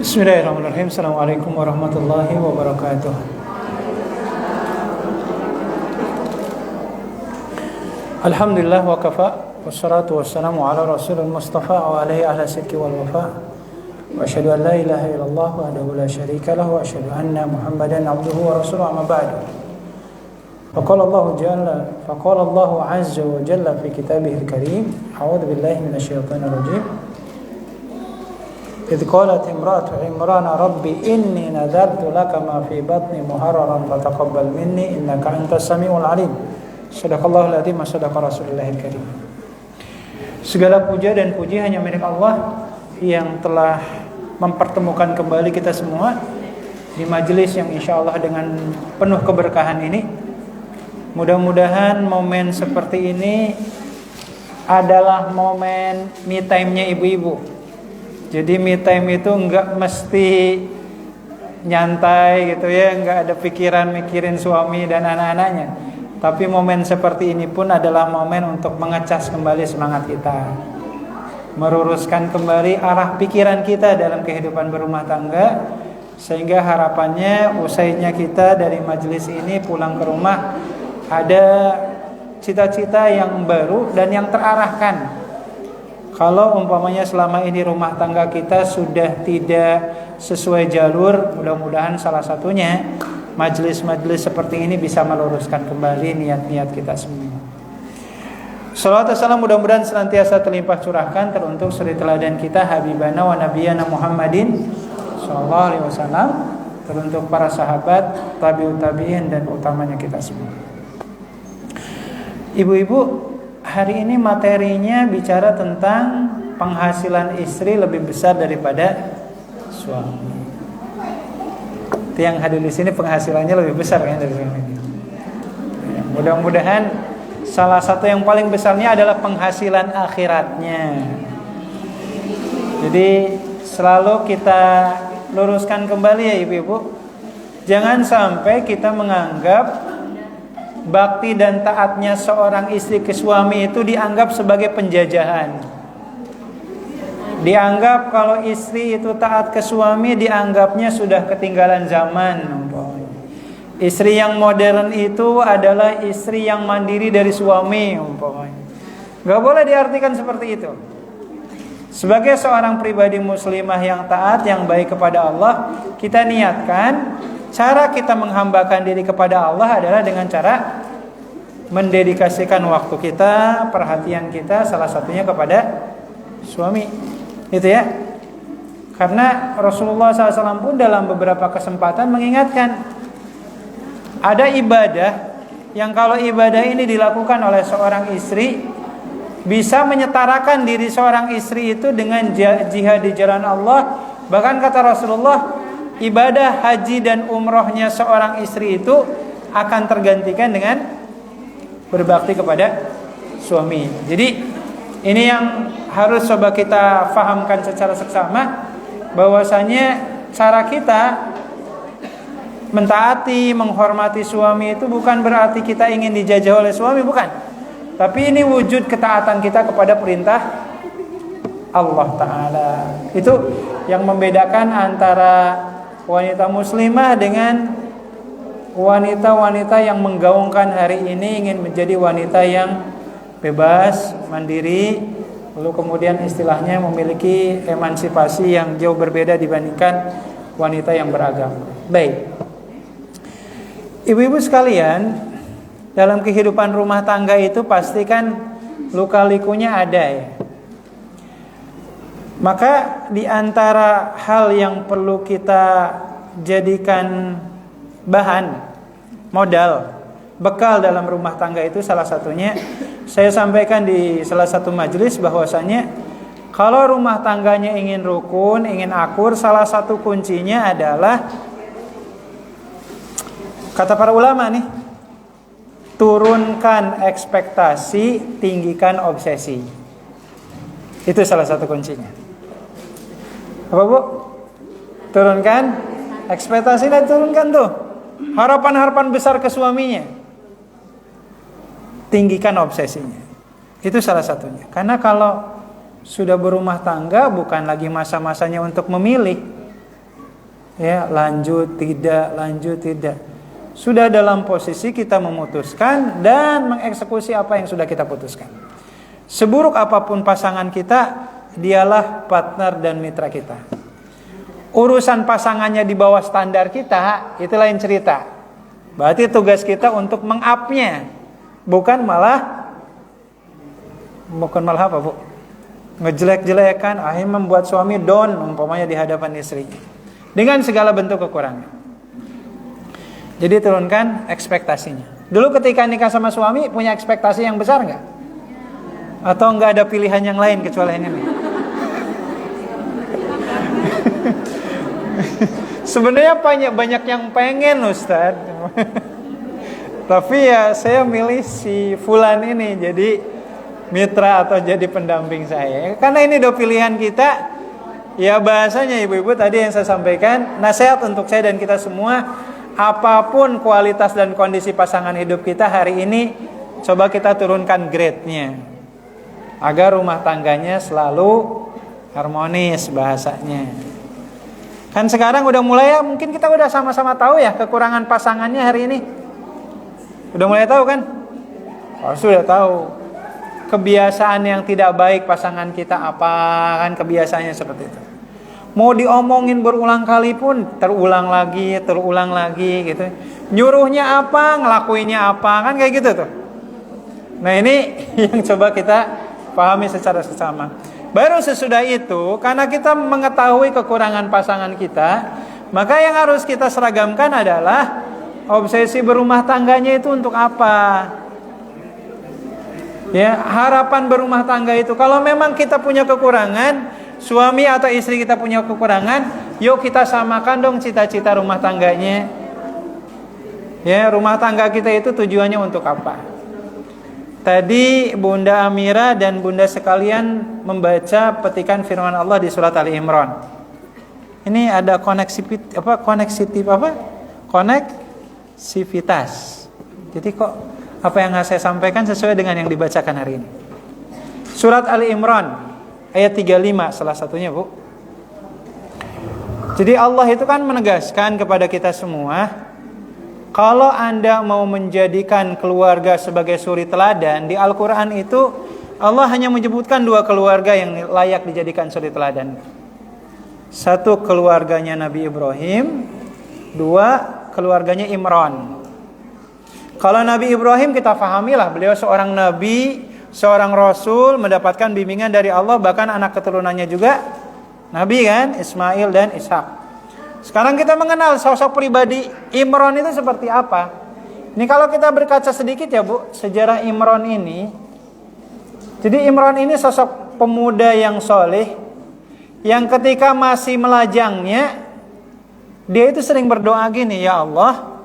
Bismillahirrahmanirrahim. Assalamualaikum warahmatullahi wabarakatuh. Alhamdulillah wa kafa, wassalatu wassalamu ala rasulil mustafa wa alihi ahla sidqi wal wafa. Wa asyhadu an la ilaha illallah wahdahu la syarika lahu wa asyhadu anna Muhammadan abduhu wa rasuluhu, amma ba'du. Faqala Allah azza wa jalla fi kitabihil karim, a'udzu billahi minasyaitonir rajim. إذ قالت امرأة عمران ربي إني نذرت لك ما في بطني محررا فتقبل مني إنك أنت السميع العليم. Shadaqallahul adzim wa shadaqa rasulillahil karim. Segala puja dan puji hanya milik Allah yang telah mempertemukan kembali kita semua di majelis yang insyaallah dengan penuh keberkahan ini. Mudah-mudahan momen seperti ini adalah momen me time-nya ibu-ibu. Jadi me time itu enggak mesti nyantai gitu ya, enggak ada pikiran mikirin suami dan anak-anaknya. Tapi momen seperti ini pun adalah momen untuk mengecas kembali semangat kita, meluruskan kembali arah pikiran kita dalam kehidupan berumah tangga, sehingga harapannya usainya kita dari majelis ini pulang ke rumah ada cita-cita yang baru dan yang terarahkan. Kalau umpamanya selama ini rumah tangga kita sudah tidak sesuai jalur, mudah-mudahan salah satunya majelis-majelis seperti ini bisa meluruskan kembali niat-niat kita semua. Salawat dan salam mudah-mudahan senantiasa terlimpah curahkan teruntuk suri teladan kita Habibana wa Nabiyana Muhammadin sallallahu alaihi wasallam, teruntuk para sahabat, tabi'ut tabi'in dan utamanya kita semua. Ibu-ibu, hari ini materinya bicara tentang penghasilan istri lebih besar daripada suami. Itu yang hadir di sini penghasilannya lebih besar kan dari suami. Ya, mudah-mudahan salah satu yang paling besarnya adalah penghasilan akhiratnya. Jadi selalu kita luruskan kembali ya ibu-ibu. Jangan sampai kita menganggap bakti dan taatnya seorang istri ke suami itu dianggap sebagai penjajahan. Dianggap kalau istri itu taat ke suami dianggapnya sudah ketinggalan zaman. Istri yang modern itu adalah istri yang mandiri dari suami. Gak boleh diartikan seperti itu. Sebagai seorang pribadi muslimah yang taat, yang baik kepada Allah, kita niatkan cara kita menghambakan diri kepada Allah adalah dengan cara mendedikasikan waktu kita, perhatian kita salah satunya kepada suami. Itu ya. Karena Rasulullah SAW pun dalam beberapa kesempatan mengingatkan ada ibadah yang kalau ibadah ini dilakukan oleh seorang istri bisa menyetarakan diri seorang istri itu dengan jihad di jalan Allah. Bahkan kata Rasulullah, ibadah haji dan umrohnya seorang istri itu akan tergantikan dengan berbakti kepada suami. Jadi ini yang harus coba kita fahamkan secara seksama, bahwasanya cara kita mentaati, menghormati suami itu bukan berarti kita ingin dijajah oleh suami, bukan. Tapi ini wujud ketaatan kita kepada perintah Allah Ta'ala. Itu yang membedakan antara wanita muslimah dengan wanita-wanita yang menggaungkan hari ini ingin menjadi wanita yang bebas, mandiri, lalu kemudian istilahnya memiliki emansipasi yang jauh berbeda dibandingkan wanita yang beragama. Baik, ibu-ibu sekalian, dalam kehidupan rumah tangga itu pasti kan luka-likunya ada ya. Maka di antara hal yang perlu kita jadikan bahan, modal, bekal dalam rumah tangga itu salah satunya saya sampaikan di salah satu majelis bahwasanya kalau rumah tangganya ingin rukun, ingin akur, salah satu kuncinya adalah kata para ulama nih, turunkan ekspektasi, tinggikan obsesi. Itu salah satu kuncinya. Apa Bu? Turunkan ekspektasi dan turunkan tuh harapan-harapan besar ke suaminya. Tinggikan obsesinya. Itu salah satunya. Karena kalau sudah berumah tangga bukan lagi masa-masanya untuk memilih, Ya, lanjut tidak. Sudah dalam posisi kita memutuskan dan mengeksekusi apa yang sudah kita putuskan. Seburuk apapun pasangan kita, dialah partner dan mitra kita. Urusan pasangannya di bawah standar kita, itu lain cerita. Berarti tugas kita untuk meng-up-nya, bukan malah apa, Bu? Ngejelek-jelekan, akhirnya membuat suami down umpamanya di hadapan istrinya dengan segala bentuk kekurangan. Jadi turunkan ekspektasinya. Dulu ketika nikah sama suami punya ekspektasi yang besar nggak? Atau nggak ada pilihan yang lain kecuali ini? Sebenarnya banyak yang pengen, Ustaz. Tapi ya saya milih si Fulan ini jadi mitra atau jadi pendamping saya. Karena ini udah pilihan kita. Ya bahasanya ibu-ibu tadi yang saya sampaikan, nasihat untuk saya dan kita semua, apapun kualitas dan kondisi pasangan hidup kita hari ini, coba kita turunkan grade-nya agar rumah tangganya selalu harmonis bahasanya. Kan sekarang udah mulai ya, mungkin kita udah sama-sama tahu ya kekurangan pasangannya hari ini. Udah mulai tahu kan? Oh, sudah tahu. Kebiasaan yang tidak baik pasangan kita apa, kan kebiasaannya seperti itu. Mau diomongin berulang kali pun terulang lagi gitu. Nyuruhnya apa, ngelakuinnya apa, kan kayak gitu tuh. Nah ini yang coba kita pahami secara seksama. Baru sesudah itu, karena kita mengetahui kekurangan pasangan kita, maka yang harus kita seragamkan adalah obsesi berumah tangganya itu untuk apa? Ya, harapan berumah tangga itu kalau memang kita punya kekurangan, suami atau istri kita punya kekurangan, yuk kita samakan dong cita-cita rumah tangganya. Ya, rumah tangga kita itu tujuannya untuk apa? Tadi Bunda Amira dan Bunda sekalian membaca petikan firman Allah di surat Ali Imran. Ini ada koneksivitas. Jadi kok apa yang saya sampaikan sesuai dengan yang dibacakan hari ini. Surat Ali Imran ayat 35 salah satunya, Bu. Jadi Allah itu kan menegaskan kepada kita semua, kalau Anda mau menjadikan keluarga sebagai suri teladan, di Al-Quran itu Allah hanya menyebutkan 2 keluarga yang layak dijadikan suri teladan. 1 keluarganya Nabi Ibrahim, 2 keluarganya Imran. Kalau Nabi Ibrahim kita pahamilah, beliau seorang nabi, seorang rasul, mendapatkan bimbingan dari Allah, bahkan anak keturunannya juga nabi kan, Ismail dan Ishak. Sekarang kita mengenal sosok pribadi Imran itu seperti apa. Ini kalau kita berkaca sedikit ya, Bu, sejarah Imran ini. Jadi Imran ini sosok pemuda yang soleh, yang ketika masih melajangnya, dia itu sering berdoa gini, ya Allah,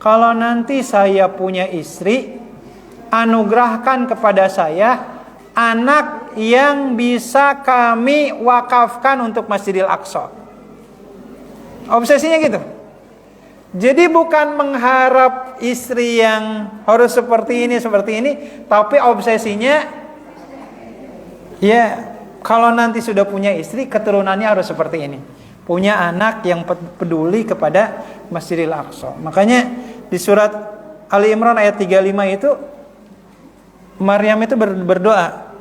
kalau nanti saya punya istri, anugerahkan kepada saya anak yang bisa kami wakafkan untuk Masjidil Aqsa. Obsesinya gitu. Jadi bukan mengharap istri yang harus seperti ini, tapi obsesinya, ya kalau nanti sudah punya istri, keturunannya harus seperti ini. Punya anak yang peduli kepada Masjidil Aqsa. Makanya di surat Ali Imran ayat 35 itu Maryam itu berdoa.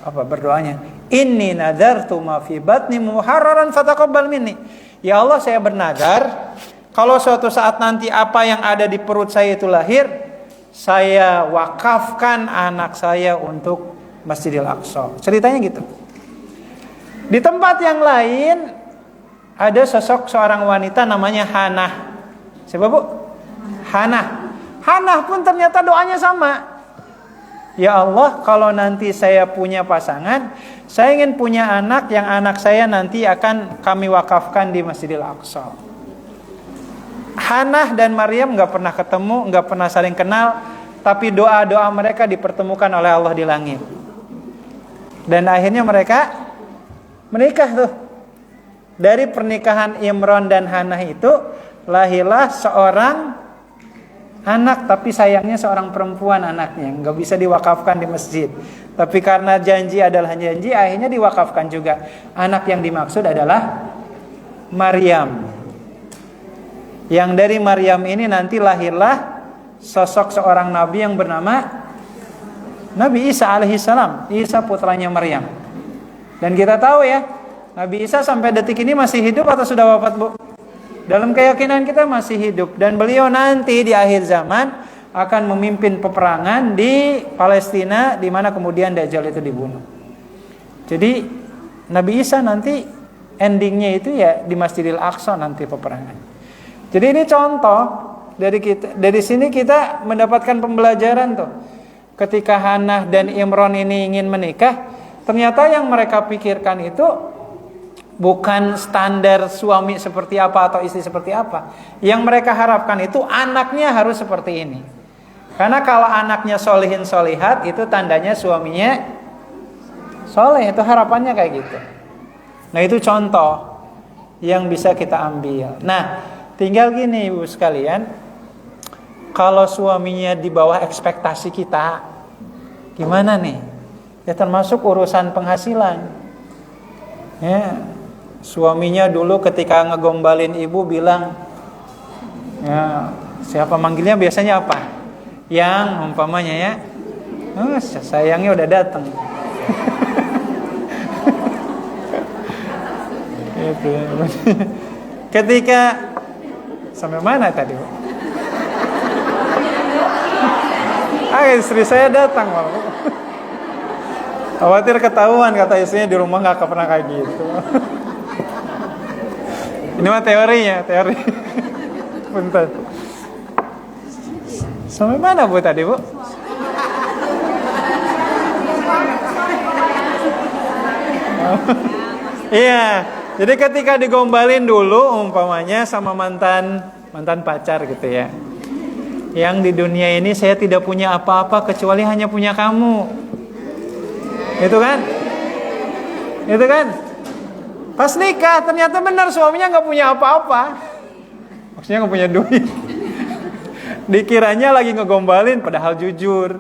Apa berdoanya? Inni nadartu ma fi batni muharraran fataqabbal minni. Ya Allah, saya bernadar kalau suatu saat nanti apa yang ada di perut saya itu lahir, saya wakafkan anak saya untuk Masjidil Aqsa. Ceritanya gitu. Di tempat yang lain ada sosok seorang wanita namanya Hanah. Siapa, Bu? Hanah. Hanah pun ternyata doanya sama. Ya Allah, kalau nanti saya punya pasangan, saya ingin punya anak yang anak saya nanti akan kami wakafkan di Masjidil Aqsa. Hanah dan Maryam gak pernah ketemu, gak pernah saling kenal, tapi doa-doa mereka dipertemukan oleh Allah di langit. Dan akhirnya mereka menikah tuh. Dari pernikahan Imran dan Hanah itu lahirlah seorang anak, tapi sayangnya seorang perempuan anaknya, nggak bisa diwakafkan di masjid. Tapi karena janji adalah janji, akhirnya diwakafkan juga. Anak yang dimaksud adalah Maryam. Yang dari Maryam ini nanti lahirlah sosok seorang nabi yang bernama Nabi Isa alaihissalam. Isa putranya Maryam. Dan kita tahu ya, Nabi Isa sampai detik ini masih hidup atau sudah wafat, Bu? Dalam keyakinan kita masih hidup. Dan beliau nanti di akhir zaman akan memimpin peperangan di Palestina, di mana kemudian Dajjal itu dibunuh. Jadi Nabi Isa nanti endingnya itu ya di Masjidil Aqsa nanti peperangan. Jadi ini contoh dari kita, dari sini kita mendapatkan pembelajaran tuh. Ketika Hannah dan Imron ini ingin menikah, ternyata yang mereka pikirkan itu bukan standar suami seperti apa atau istri seperti apa. Yang mereka harapkan itu anaknya harus seperti ini. Karena kalau anaknya solihin solihat, itu tandanya suaminya soleh. Itu harapannya kayak gitu. Nah itu contoh yang bisa kita ambil. Nah tinggal gini ibu sekalian, kalau suaminya di bawah ekspektasi kita, gimana nih? Ya termasuk urusan penghasilan. Ya, suaminya dulu ketika ngegombalin ibu bilang, ya siapa manggilnya biasanya apa? Yang umpamanya ya, oh, sayangnya udah datang. Gitu. Ketika sampai mana tadi? Istri saya datang malah. Khawatir ketahuan, kata istrinya di rumah nggak pernah kayak gitu. Ini mah teorinya, teori. Bentar. Sampai mana Bu tadi, Bu? Iya, jadi ketika digombalin dulu umpamanya sama mantan pacar gitu ya. Yang di dunia ini saya tidak punya apa-apa kecuali hanya punya kamu. Itu kan? Itu kan? Pas nikah ternyata benar suaminya nggak punya apa-apa. Maksudnya nggak punya duit. Dikiranya lagi ngegombalin padahal jujur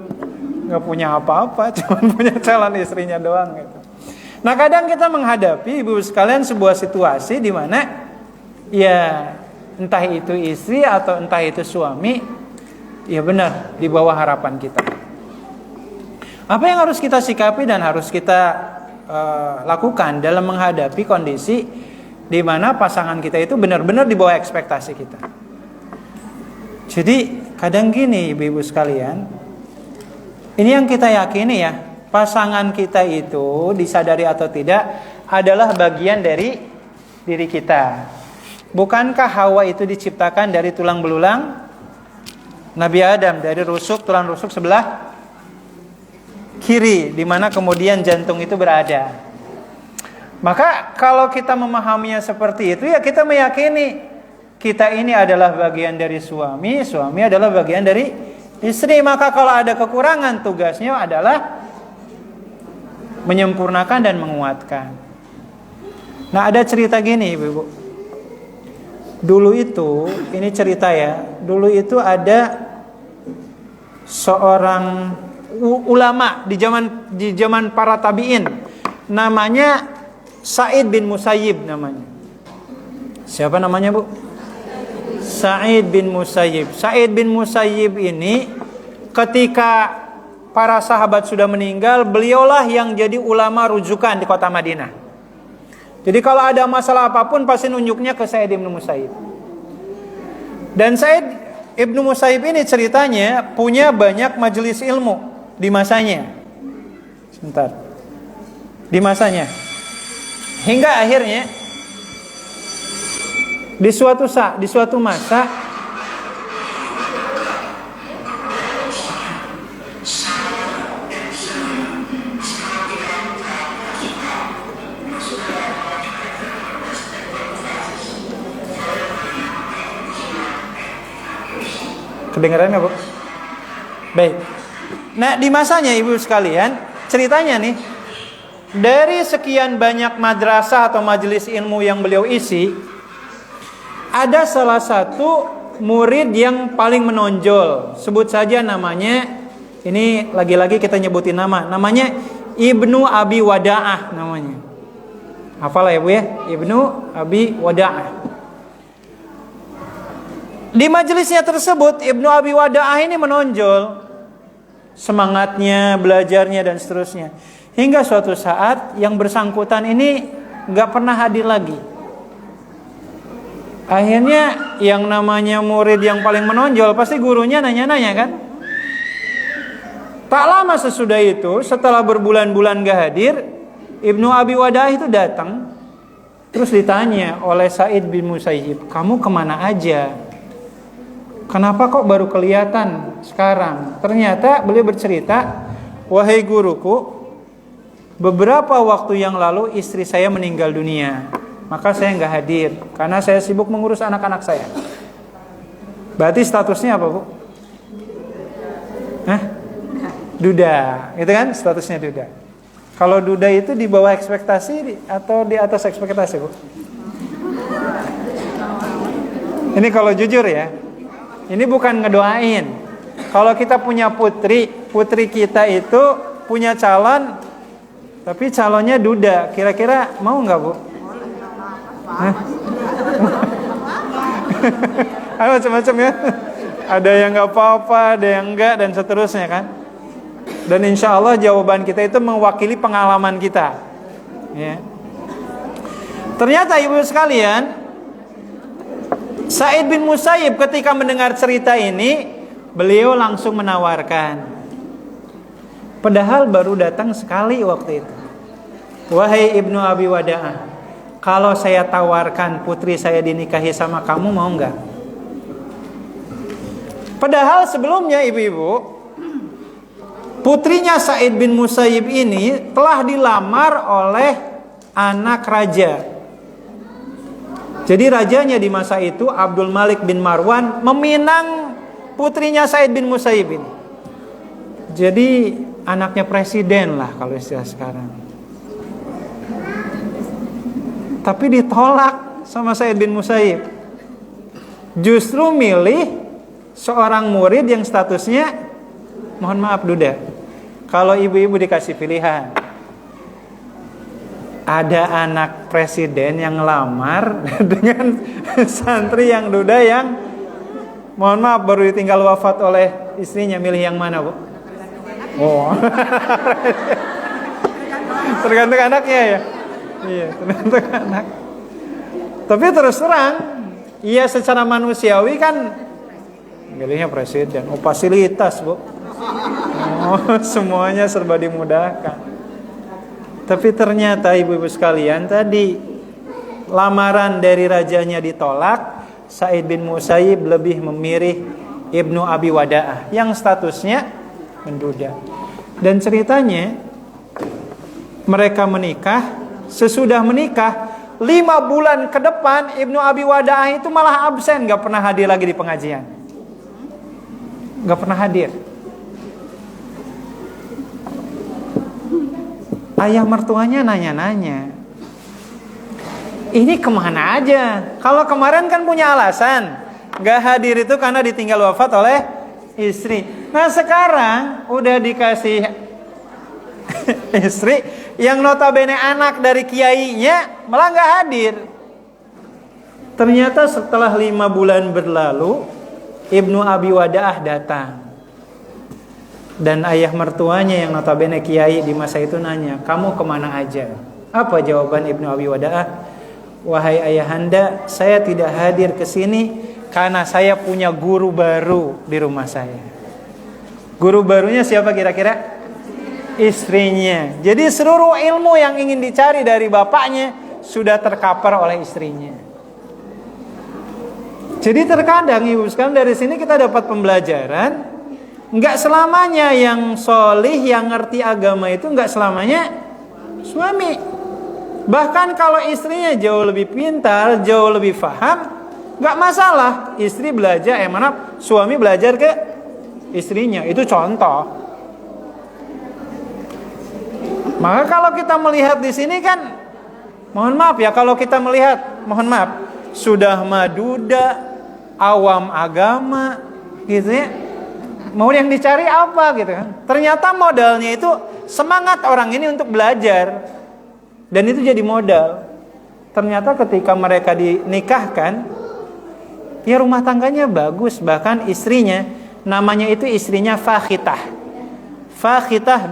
nggak punya apa-apa, cuma punya calon istrinya doang gitu. Nah kadang kita menghadapi ibu sekalian sebuah situasi di mana ya entah itu istri atau entah itu suami, ya benar di bawah harapan kita. Apa yang harus kita sikapi dan harus kita lakukan dalam menghadapi kondisi di mana pasangan kita itu benar-benar di bawah ekspektasi kita. Jadi kadang gini ibu-ibu sekalian, ini yang kita yakini ya, pasangan kita itu disadari atau tidak adalah bagian dari diri kita. Bukankah Hawa itu diciptakan dari tulang belulang Nabi Adam, dari tulang rusuk sebelah kiri, di mana kemudian jantung itu berada. Maka kalau kita memahaminya seperti itu, ya kita meyakini kita ini adalah bagian dari suami, suami adalah bagian dari istri. Maka kalau ada kekurangan, tugasnya adalah menyempurnakan dan menguatkan. Nah ada cerita gini ibu-ibu. Dulu itu, ini cerita ya, dulu itu ada seorang ulama di zaman para tabi'in, namanya Sa'id bin Musayyib namanya. Siapa namanya Bu? Sa'id bin Musayyib. Sa'id bin Musayyib ini ketika para sahabat sudah meninggal, beliaulah yang jadi ulama rujukan di kota Madinah. Jadi kalau ada masalah apapun pasti nunjuknya ke Sa'id bin Musayyib. Dan Sa'id bin Musayyib ini ceritanya punya banyak majelis ilmu di masanya. Sebentar. Di masanya. Hingga akhirnya di suatu masa kedengaran nggak Bu? Baik. Nah di masanya ibu sekalian, ceritanya nih, dari sekian banyak madrasah atau majelis ilmu yang beliau isi, ada salah satu murid yang paling menonjol. Sebut saja namanya, ini lagi-lagi kita nyebutin namanya Ibnu Abi Wada'ah namanya. Hafal ya Bu ya? Ibnu Abi Wada'ah. Di majelisnya tersebut Ibnu Abi Wada'ah ini menonjol semangatnya, belajarnya dan seterusnya. Hingga suatu saat yang bersangkutan ini gak pernah hadir lagi. Akhirnya yang namanya murid yang paling menonjol pasti gurunya nanya-nanya kan. Tak lama sesudah itu, setelah berbulan-bulan gak hadir, Ibnu Abi Wada'ah itu datang. Terus ditanya oleh Sa'id bin Musayyib, kamu kemana aja? Kenapa kok baru kelihatan sekarang? Ternyata beliau bercerita, wahai guruku, beberapa waktu yang lalu istri saya meninggal dunia. Maka saya nggak hadir karena saya sibuk mengurus anak-anak saya. Berarti statusnya apa, Bu? Hah? Duda, itu kan statusnya duda. Kalau duda itu di bawah ekspektasi atau di atas ekspektasi, Bu? Ini kalau jujur ya, ini bukan ngedoain. Kalau kita punya putri kita itu punya calon, tapi calonnya duda, kira-kira mau nggak, Bu? Hah? Macam-macam ya. Ada yang nggak apa-apa, ada yang enggak dan seterusnya kan. Dan insya Allah jawaban kita itu mewakili pengalaman kita. Ya. Ternyata ibu sekalian, Sa'id bin Musayyib ketika mendengar cerita ini, beliau langsung menawarkan. Padahal baru datang sekali waktu itu. Wahai Ibnu Abi Wada'ah, kalau saya tawarkan putri saya dinikahi sama kamu, mau nggak? Padahal sebelumnya ibu-ibu, putrinya Sa'id bin Musayyib ini telah dilamar oleh anak raja. Jadi rajanya di masa itu, Abdul Malik bin Marwan, meminang putrinya Sa'id bin Musayyib ini. Jadi anaknya presiden lah kalau istilah sekarang. Tapi ditolak sama Sa'id bin Musayyib. Justru milih seorang murid yang statusnya, mohon maaf, duda. Kalau ibu-ibu dikasih pilihan, ada anak presiden yang ngelamar dengan santri yang duda yang, mohon maaf, baru ditinggal wafat oleh istrinya, milih yang mana, Bu? Oh. Tergantung anaknya ya. Iya, tergantung anak. Tapi terus terang, iya secara manusiawi kan milihnya presiden. Oh, fasilitas, Bu. Oh, semuanya serba dimudahkan. Tapi ternyata ibu-ibu sekalian, tadi lamaran dari rajanya ditolak, Sa'id bin Musayyib lebih memilih Ibnu Abi Wada'ah yang statusnya menduda. Dan ceritanya mereka menikah. Sesudah menikah 5 bulan ke depan Ibnu Abi Wada'ah itu malah absen, gak pernah hadir lagi di pengajian. Gak pernah hadir. Ayah mertuanya nanya-nanya, ini kemana aja? Kalau kemarin kan punya alasan, gak hadir itu karena ditinggal wafat oleh istri. Nah sekarang udah dikasih istri yang notabene anak dari kiainya, malah gak hadir. Ternyata setelah 5 bulan berlalu, Ibnu Abi Wada'ah datang. Dan ayah mertuanya yang notabene kiai di masa itu nanya, kamu kemana aja? Apa jawaban Ibnu Abi Wada'ah? Wahai ayahanda, saya tidak hadir ke sini karena saya punya guru baru di rumah saya. Guru barunya siapa kira-kira? Istrinya. Jadi seluruh ilmu yang ingin dicari dari bapaknya sudah terkapar oleh istrinya. Jadi terkadang ibu sekalian, dari sini kita dapat pembelajaran, nggak selamanya yang solih, yang ngerti agama itu nggak selamanya suami. Bahkan kalau istrinya jauh lebih pintar, jauh lebih paham, nggak masalah. Istri belajar, suami belajar ke istrinya. Itu contoh. Maka kalau kita melihat di sini kan, mohon maaf ya, kalau kita melihat, mohon maaf, sudah maduda, awam agama, gitu ya. Mau yang dicari apa gitu kan? Ternyata modalnya itu semangat orang ini untuk belajar, dan itu jadi modal. Ternyata ketika mereka dinikahkan, ya rumah tangganya bagus, bahkan istrinya namanya itu istrinya Fakhitah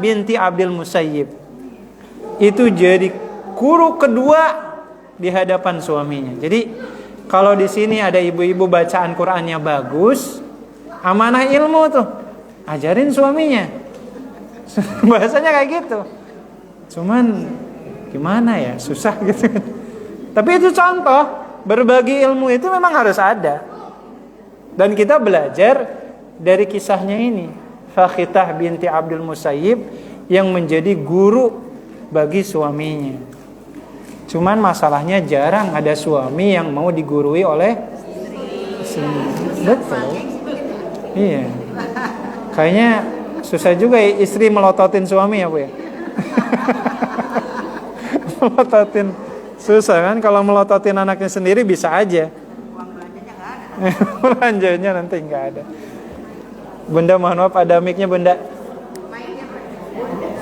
binti Abdul Musayyib. Itu jadi guru kedua di hadapan suaminya. Jadi kalau di sini ada ibu-ibu bacaan Qur'annya bagus, amanah ilmu tuh, ajarin suaminya. Bahasanya kayak gitu. Cuman gimana ya, susah gitu. Tapi itu contoh, berbagi ilmu itu memang harus ada. Dan kita belajar dari kisahnya ini, Fakhitah binti Abdul Musayyib yang menjadi guru bagi suaminya. Cuman masalahnya jarang ada suami yang mau digurui oleh istri. Betul. Iya. Kayaknya susah juga ya istri melototin suami ya Bu ya. Melototin susah kan, kalau melototin anaknya sendiri bisa aja. Belanjanya nanti nggak ada. Bunda mohon maaf, ada mic-nya Bunda.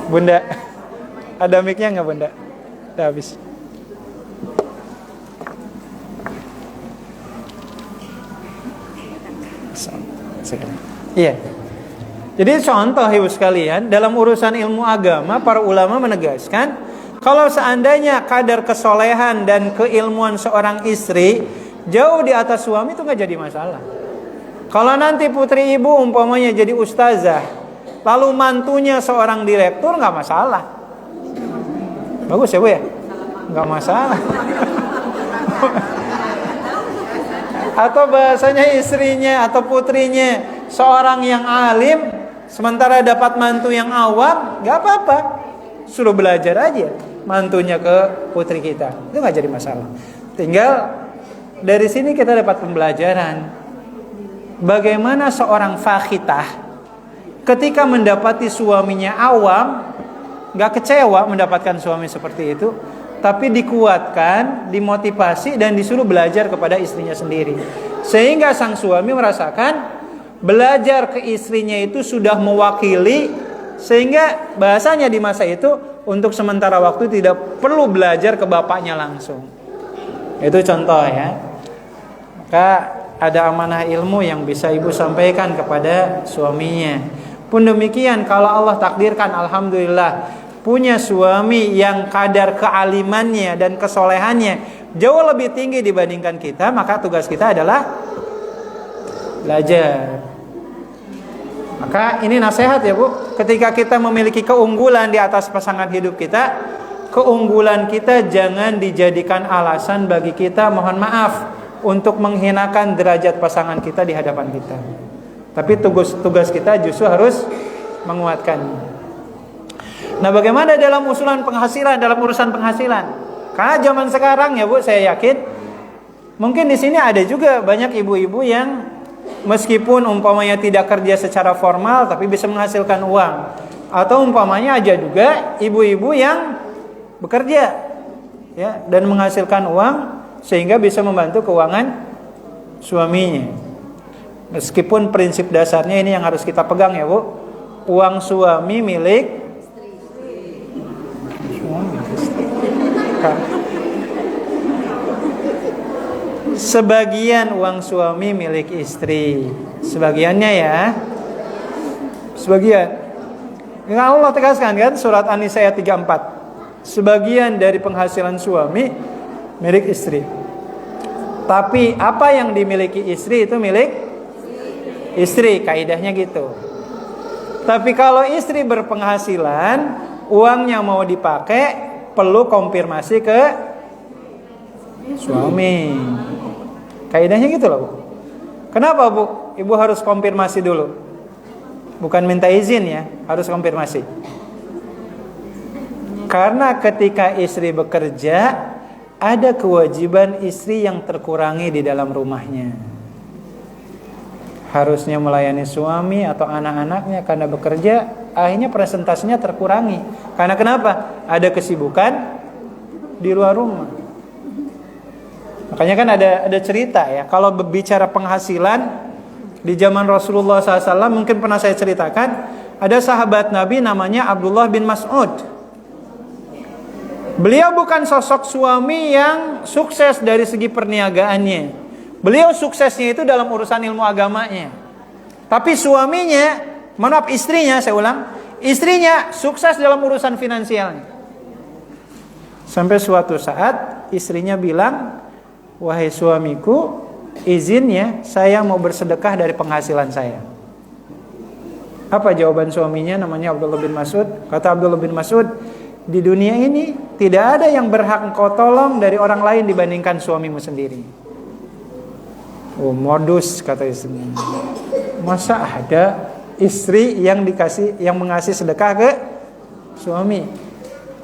Bunda, ada mic-nya nggak Bunda? Udah habis. Iya. Jadi contoh ibu sekalian, dalam urusan ilmu agama para ulama menegaskan kalau seandainya kadar kesolehan dan keilmuan seorang istri jauh di atas suami itu nggak jadi masalah. Kalau nanti putri ibu umpamanya jadi ustazah, lalu mantunya seorang direktur, nggak masalah. Bagus ya Bu ya? Nggak masalah. Atau bahasanya istrinya atau putrinya seorang yang alim, sementara dapat mantu yang awam, nggak apa-apa. Suruh belajar aja mantunya ke putri kita, itu nggak jadi masalah. Tinggal dari sini kita dapat pembelajaran bagaimana seorang Fakhitah ketika mendapati suaminya awam, nggak kecewa mendapatkan suami seperti itu, tapi dikuatkan, dimotivasi dan disuruh belajar kepada istrinya sendiri, sehingga sang suami merasakan belajar ke istrinya itu sudah mewakili, sehingga bahasanya di masa itu untuk sementara waktu tidak perlu belajar ke bapaknya langsung. Itu contoh ya. Maka ada amanah ilmu yang bisa ibu sampaikan kepada suaminya. Pun demikian kalau Allah takdirkan, alhamdulillah, punya suami yang kadar kealimannya dan kesolehannya jauh lebih tinggi dibandingkan kita, maka tugas kita adalah belajar. Maka ini nasihat ya Bu, ketika kita memiliki keunggulan di atas pasangan hidup kita, keunggulan kita jangan dijadikan alasan bagi kita, mohon maaf, untuk menghinakan derajat pasangan kita di hadapan kita. Tapi tugas kita justru harus menguatkannya. Nah, bagaimana dalam urusan penghasilan? Karena zaman sekarang ya Bu, saya yakin mungkin di sini ada juga banyak ibu-ibu yang meskipun umpamanya tidak kerja secara formal tapi bisa menghasilkan uang, atau umpamanya aja juga ibu-ibu yang bekerja ya dan menghasilkan uang sehingga bisa membantu keuangan suaminya. Meskipun prinsip dasarnya ini yang harus kita pegang ya Bu, uang suami milik sebagian uang suami milik istri, sebagiannya ya, sebagian. Yang Allah tegaskan kan surat An-Nisa ayat 34, sebagian dari penghasilan suami milik istri. Tapi apa yang dimiliki istri itu milik istri, kaidahnya gitu. Tapi kalau istri berpenghasilan, uangnya mau dipakai perlu konfirmasi ke suami. Kaidahnya gitu loh Bu. Kenapa Bu? Ibu harus konfirmasi dulu. Bukan minta izin ya, harus konfirmasi. Karena ketika istri bekerja, ada kewajiban istri yang terkurangi di dalam rumahnya. Harusnya melayani suami atau anak-anaknya, karena bekerja akhirnya presentasinya terkurangi. Karena kenapa? Ada kesibukan di luar rumah. Makanya kan ada cerita ya, kalau berbicara penghasilan di zaman Rasulullah SAW, mungkin pernah saya ceritakan, ada sahabat Nabi namanya Abdullah bin Mas'ud. Beliau bukan sosok suami yang sukses dari segi perniagaannya. Beliau suksesnya itu dalam urusan ilmu agamanya. Tapi suaminya, maaf istrinya, saya ulang, istrinya sukses dalam urusan finansialnya. Sampai suatu saat istrinya bilang, wahai suamiku, izin ya, saya mau bersedekah dari penghasilan saya. Apa jawaban suaminya, namanya Abdullah bin Mas'ud? Kata Abdullah bin Mas'ud, di dunia ini tidak ada yang berhak engkau tolong dari orang lain dibandingkan suamimu sendiri. Oh, modus, kata istrinya. Masa ada istri yang mengasih sedekah ke suami?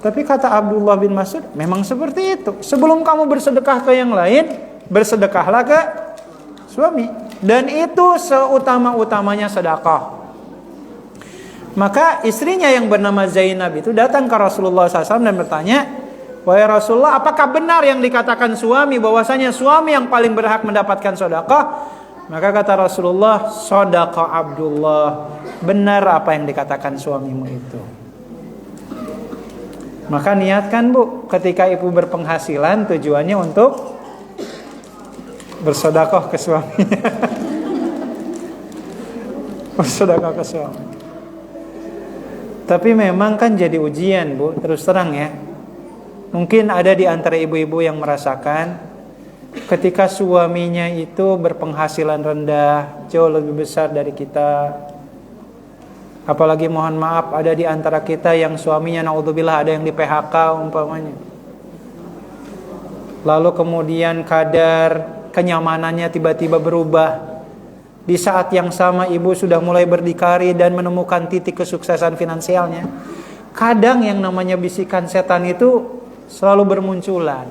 Tapi kata Abdullah bin Mas'ud, memang seperti itu. Sebelum kamu bersedekah ke yang lain, bersedekahlah ke suami. Dan itu seutama-utamanya sedekah. Maka istrinya yang bernama Zainab itu datang ke Rasulullah SAW dan bertanya, wahai Rasulullah, apakah benar yang dikatakan suami, bahwasanya suami yang paling berhak mendapatkan sedekah? Maka kata Rasulullah, shadaqa Abdullah, benar apa yang dikatakan suamimu itu. Maka niatkan bu, ketika ibu berpenghasilan tujuannya untuk bersedekah ke suaminya. Bersedekah ke suami. Tapi memang kan jadi ujian bu, terus terang ya. Mungkin ada di antara ibu-ibu yang merasakan ketika suaminya itu berpenghasilan rendah, jauh lebih besar dari kita. Apalagi mohon maaf, ada di antara kita yang suaminya naudzubillah ada yang di PHK umpamanya. Lalu kemudian kadar kenyamanannya tiba-tiba berubah. Di saat yang sama ibu sudah mulai berdikari dan menemukan titik kesuksesan finansialnya. Kadang yang namanya bisikan setan itu selalu bermunculan.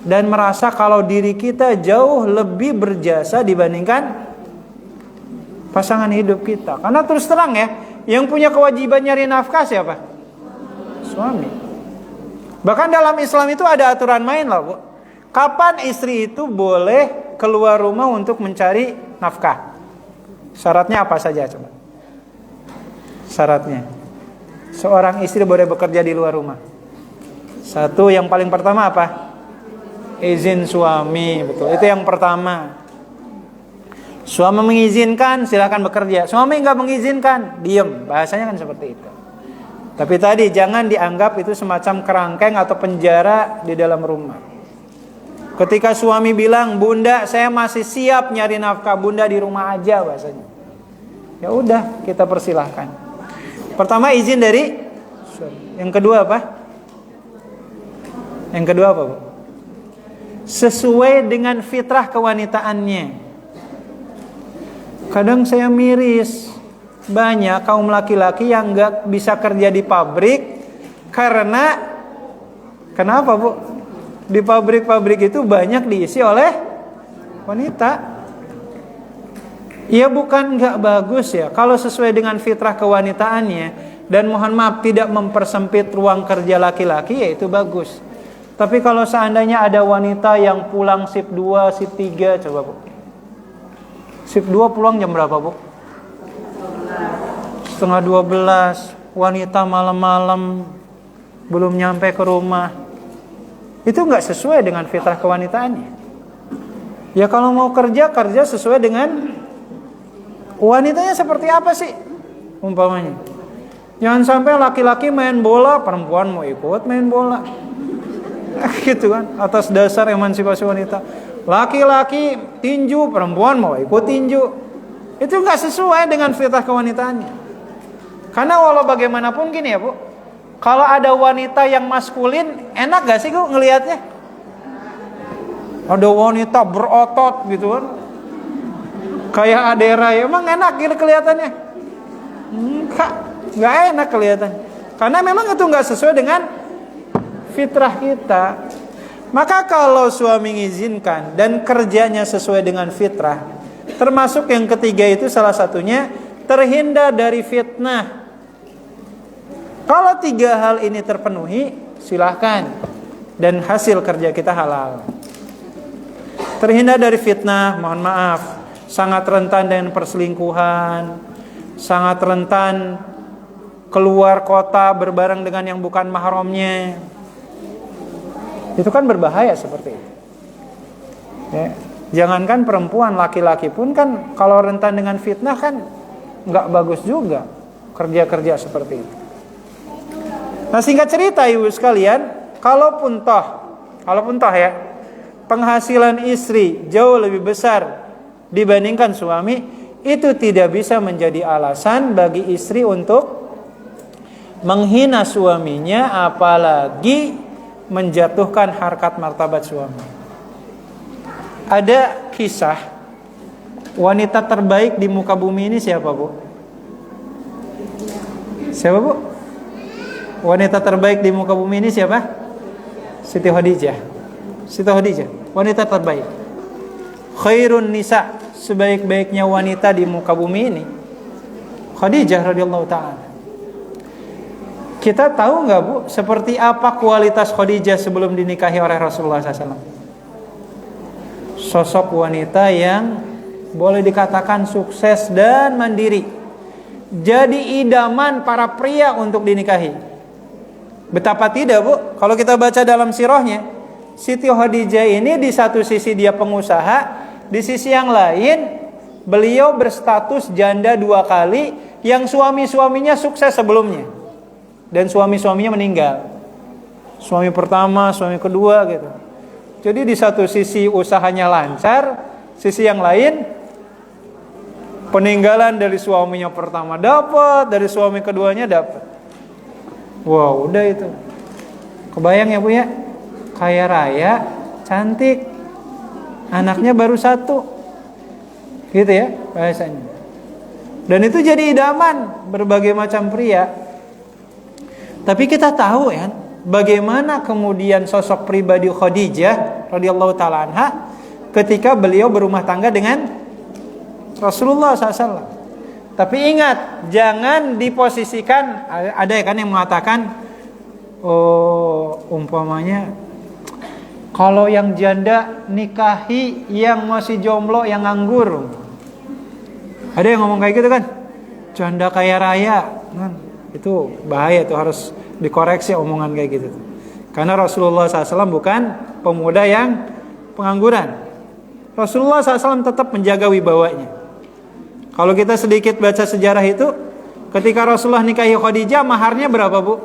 Dan merasa kalau diri kita jauh lebih berjasa dibandingkan pasangan hidup kita. Karena terus terang ya, yang punya kewajiban nyari nafkah siapa? Suami. Bahkan dalam Islam itu ada aturan main loh bu. Kapan istri itu boleh keluar rumah untuk mencari nafkah? Syaratnya apa saja coba? Syaratnya, seorang istri boleh bekerja di luar rumah. Satu, yang paling pertama apa? Izin suami, betul. Itu yang pertama. Suami mengizinkan, silakan bekerja. Suami enggak mengizinkan, diem. Bahasanya kan seperti itu. Tapi tadi jangan dianggap itu semacam kerangkeng atau penjara di dalam rumah. Ketika suami bilang, "Bunda, saya masih siap nyari nafkah, Bunda di rumah aja," bahasanya. Ya udah, kita persilahkan. Pertama izin dari suami. Yang kedua apa? Yang kedua apa, Bu? Sesuai dengan fitrah kewanitaannya. Kadang saya miris, banyak kaum laki-laki yang gak bisa kerja di pabrik karena kenapa bu? Di pabrik-pabrik itu banyak diisi oleh wanita. Ya bukan gak bagus ya, kalau sesuai dengan fitrah kewanitaannya dan mohon maaf tidak mempersempit ruang kerja laki-laki, ya itu bagus. Tapi kalau seandainya ada wanita yang pulang shift 2, shift 3, coba bu. Shift 2 pulang jam berapa bu? Setengah 12. Wanita malam-malam belum nyampe ke rumah. Itu gak sesuai dengan fitrah kewanitaannya. Ya kalau mau kerja, kerja sesuai dengan wanitanya seperti apa sih umpamanya. Jangan sampai laki-laki main bola, perempuan mau ikut main bola. Gitu kan, atas dasar emansipasi wanita. Laki-laki tinju, perempuan mau ikut tinju. Itu gak sesuai dengan fitrah kewanitaannya. Karena walau bagaimanapun gini ya bu, kalau ada wanita yang maskulin, enak gak sih bu ngelihatnya? Ada wanita berotot gitu kan, kayak Adera, ya emang enak gitu kelihatannya? Enggak, gak enak kelihatannya. Karena memang itu gak sesuai dengan fitrah kita. Maka kalau suami mengizinkan dan kerjanya sesuai dengan fitrah, termasuk yang ketiga itu salah satunya terhindar dari fitnah. Kalau 3 hal ini terpenuhi, silahkan, dan hasil kerja kita halal. Terhindar dari fitnah, mohon maaf, sangat rentan dengan perselingkuhan, sangat rentan keluar kota berbareng dengan yang bukan mahramnya. Itu kan berbahaya seperti itu. Ya. Jangankan perempuan, laki-laki pun kan kalau rentan dengan fitnah kan nggak bagus juga kerja-kerja seperti itu. Nah, singkat cerita ibu sekalian, kalaupun toh ya, penghasilan istri jauh lebih besar dibandingkan suami, itu tidak bisa menjadi alasan bagi istri untuk menghina suaminya, apalagi menjatuhkan harkat martabat suami. Ada kisah wanita terbaik di muka bumi ini siapa, Bu? Siapa, Bu? Wanita terbaik di muka bumi ini siapa? Siti Khadijah. Siti Khadijah, wanita terbaik. Khairun nisa, sebaik-baiknya wanita di muka bumi ini Khadijah radhiyallahu ta'ala. Kita tahu nggak, Bu, seperti apa kualitas Khadijah sebelum dinikahi oleh Rasulullah SAW? Sosok wanita yang boleh dikatakan sukses dan mandiri, jadi idaman para pria untuk dinikahi. Betapa tidak, Bu, kalau kita baca dalam sirahnya, Siti Khadijah ini di satu sisi dia pengusaha, di sisi yang lain beliau berstatus janda 2 kali, yang suami-suaminya sukses sebelumnya dan suami-suaminya meninggal. Suami pertama, suami kedua gitu. Jadi di satu sisi usahanya lancar, sisi yang lain peninggalan dari suaminya pertama dapat, dari suami keduanya dapat. Wow, udah itu. Kebayang ya, Bu ya? Kaya raya, cantik, anaknya baru 1. Gitu ya bahasanya. Dan itu jadi idaman berbagai macam pria. Tapi kita tahu ya, bagaimana kemudian sosok pribadi Khadijah radhiyallahu ta'ala anha ketika beliau berumah tangga dengan Rasulullah SAW. Tapi ingat, jangan diposisikan, ada ya kan yang mengatakan, umpamanya kalau yang janda nikahi yang masih jomblo, yang nganggur. Ada yang ngomong kayak gitu kan, janda kaya raya kan. Itu bahaya tuh, harus dikoreksi omongan kayak gitu. Karena Rasulullah SAW bukan pemuda yang pengangguran. Rasulullah SAW tetap menjaga wibawanya. Kalau kita sedikit baca sejarah itu, ketika Rasulullah nikahi Khadijah, maharnya berapa, Bu?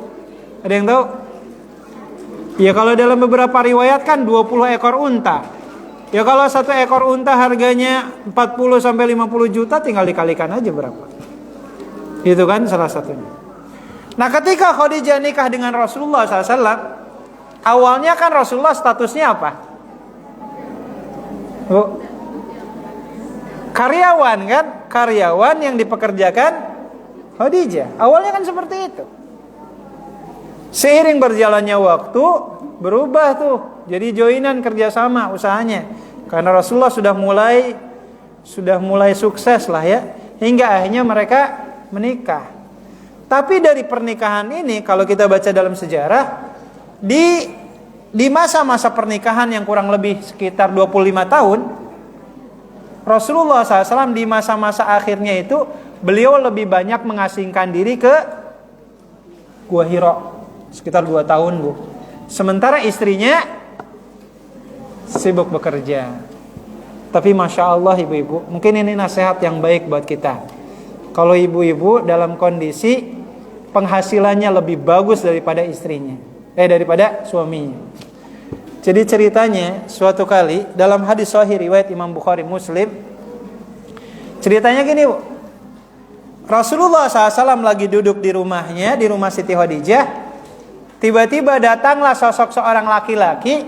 Ada yang tahu? Ya kalau dalam beberapa riwayat kan 20 ekor unta. Ya kalau 1 ekor unta harganya 40 sampai 50 juta, tinggal dikalikan aja berapa. Itu kan salah satunya. Nah, ketika Khadijah nikah dengan Rasulullah SAW, awalnya kan Rasulullah statusnya apa? Bu, karyawan kan? Karyawan yang dipekerjakan Khadijah. Awalnya kan seperti itu. Seiring berjalannya waktu, berubah tuh. Jadi joinan kerjasama usahanya. Karena Rasulullah sudah mulai sukses lah ya. Hingga akhirnya mereka menikah. Tapi dari pernikahan ini, kalau kita baca dalam sejarah, di masa-masa pernikahan yang kurang lebih sekitar 25 tahun, Rasulullah SAW di masa-masa akhirnya itu, beliau lebih banyak mengasingkan diri ke Gua Hiro, sekitar 2 tahun, Bu. Sementara istrinya sibuk bekerja. Tapi Masya Allah ibu-ibu, mungkin ini nasihat yang baik buat kita. Kalau ibu-ibu dalam kondisi penghasilannya lebih bagus daripada istrinya, daripada suaminya. Jadi ceritanya suatu kali dalam hadis sahih riwayat Imam Bukhari Muslim, ceritanya gini, Bu. Rasulullah SAW lagi duduk di rumahnya, di rumah Siti Khadijah. Tiba-tiba datanglah sosok seorang laki-laki,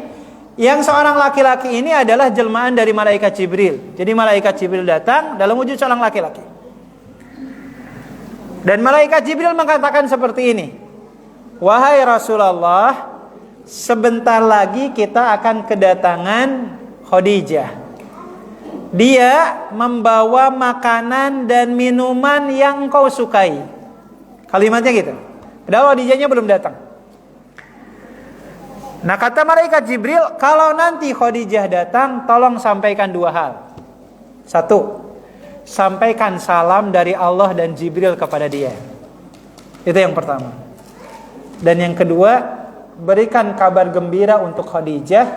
yang seorang laki-laki ini adalah jelmaan dari malaikat Jibril. Jadi malaikat Jibril datang dalam wujud seorang laki-laki. Dan malaikat Jibril mengatakan seperti ini, wahai Rasulullah, sebentar lagi kita akan kedatangan Khadijah. Dia membawa makanan dan minuman yang engkau sukai. Kalimatnya gitu. Padahal Khadijahnya belum datang. Nah, kata malaikat Jibril, kalau nanti Khadijah datang, tolong sampaikan 2 hal. 1, sampaikan salam dari Allah dan Jibril kepada dia. Itu yang pertama. Dan yang kedua, berikan kabar gembira untuk Khadijah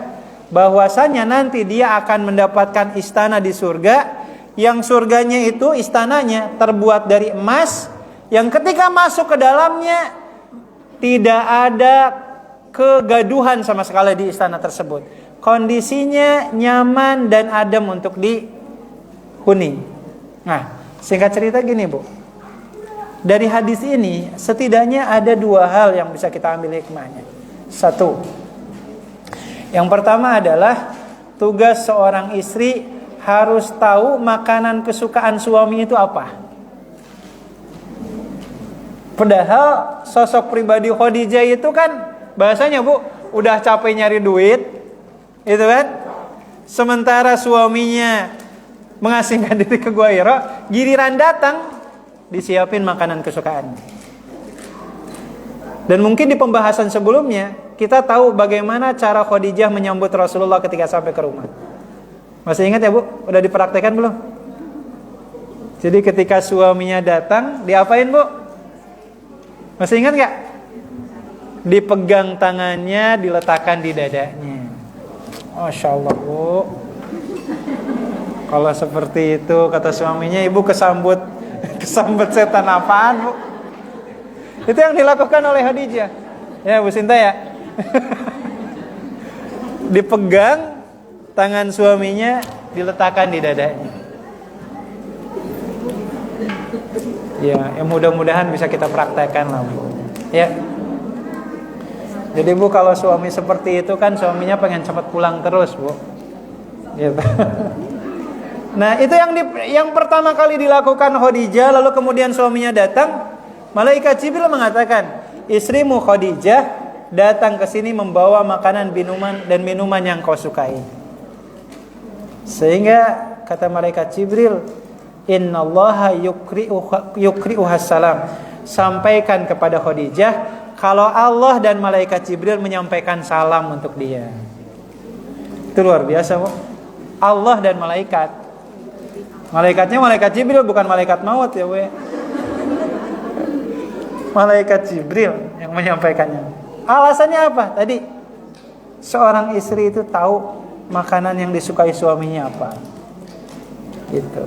bahwasanya nanti dia akan mendapatkan istana di surga, yang surganya itu istananya terbuat dari emas, yang ketika masuk ke dalamnya tidak ada kegaduhan sama sekali di istana tersebut. Kondisinya nyaman dan adem untuk dihuni. Nah, singkat cerita gini, Bu. Dari hadis ini setidaknya ada 2 hal yang bisa kita ambil hikmahnya. 1, yang pertama adalah tugas seorang istri harus tahu makanan kesukaan suami itu apa. Padahal sosok pribadi Khadijah itu kan bahasanya, Bu, udah capek nyari duit, itu kan. Sementara suaminya mengasingkan diri ke Gua Hira, giliran datang disiapin makanan kesukaan. Dan mungkin di pembahasan sebelumnya kita tahu bagaimana cara Khadijah menyambut Rasulullah ketika sampai ke rumah. Masih ingat ya, Bu? Udah dipraktekkan belum? Jadi ketika suaminya datang, diapain, Bu? Masih ingat gak? Dipegang tangannya, diletakkan di dadanya. Masya Allah, Bu. Kalau seperti itu kata suaminya, ibu kesambut setan apaan, Bu? Itu yang dilakukan oleh Khadijah. Ya, Bu Sinta ya. Dipegang tangan suaminya, diletakkan di dadanya. Ya, mudah-mudahan bisa kita praktekkan lah, Bu. Ya. Jadi, Bu, kalau suami seperti itu kan suaminya pengen cepat pulang terus, Bu. Gitu. Nah, itu yang pertama kali dilakukan Khadijah, lalu kemudian suaminya datang, malaikat Jibril mengatakan, istrimu Khadijah datang ke sini membawa makanan, minuman yang kau sukai. Sehingga kata malaikat Jibril, innallaha yukri'uha salam. Sampaikan kepada Khadijah kalau Allah dan malaikat Jibril menyampaikan salam untuk dia. Itu luar biasa, Bu. Allah dan malaikat. Malaikatnya malaikat Jibril, bukan malaikat maut ya, Bu. Malaikat Jibril yang menyampaikannya. Alasannya apa? Tadi seorang istri itu tahu makanan yang disukai suaminya apa. Gitu.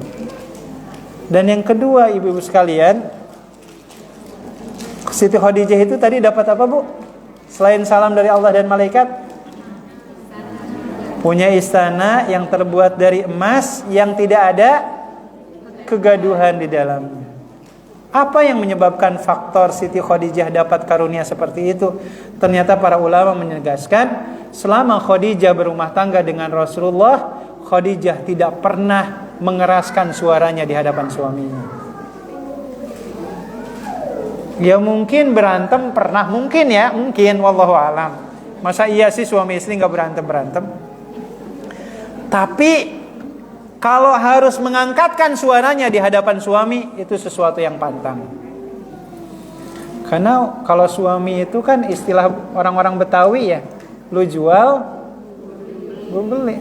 Dan yang kedua, ibu-ibu sekalian, Siti Khadijah itu tadi dapat apa, Bu? Selain salam dari Allah dan malaikat, punya istana yang terbuat dari emas yang tidak ada kegaduhan di dalamnya. Apa yang menyebabkan faktor Siti Khadijah dapat karunia seperti itu? Ternyata para ulama menegaskan, selama Khadijah berumah tangga dengan Rasulullah, Khadijah tidak pernah mengeraskan suaranya di hadapan suaminya. Ya mungkin berantem pernah, mungkin ya, mungkin, wallahu alam. Masa iya sih suami istri gak berantem-berantem? Tapi kalau harus mengangkatkan suaranya di hadapan suami, itu sesuatu yang pantang. Karena kalau suami itu kan istilah orang-orang Betawi ya, lu jual, gue beli.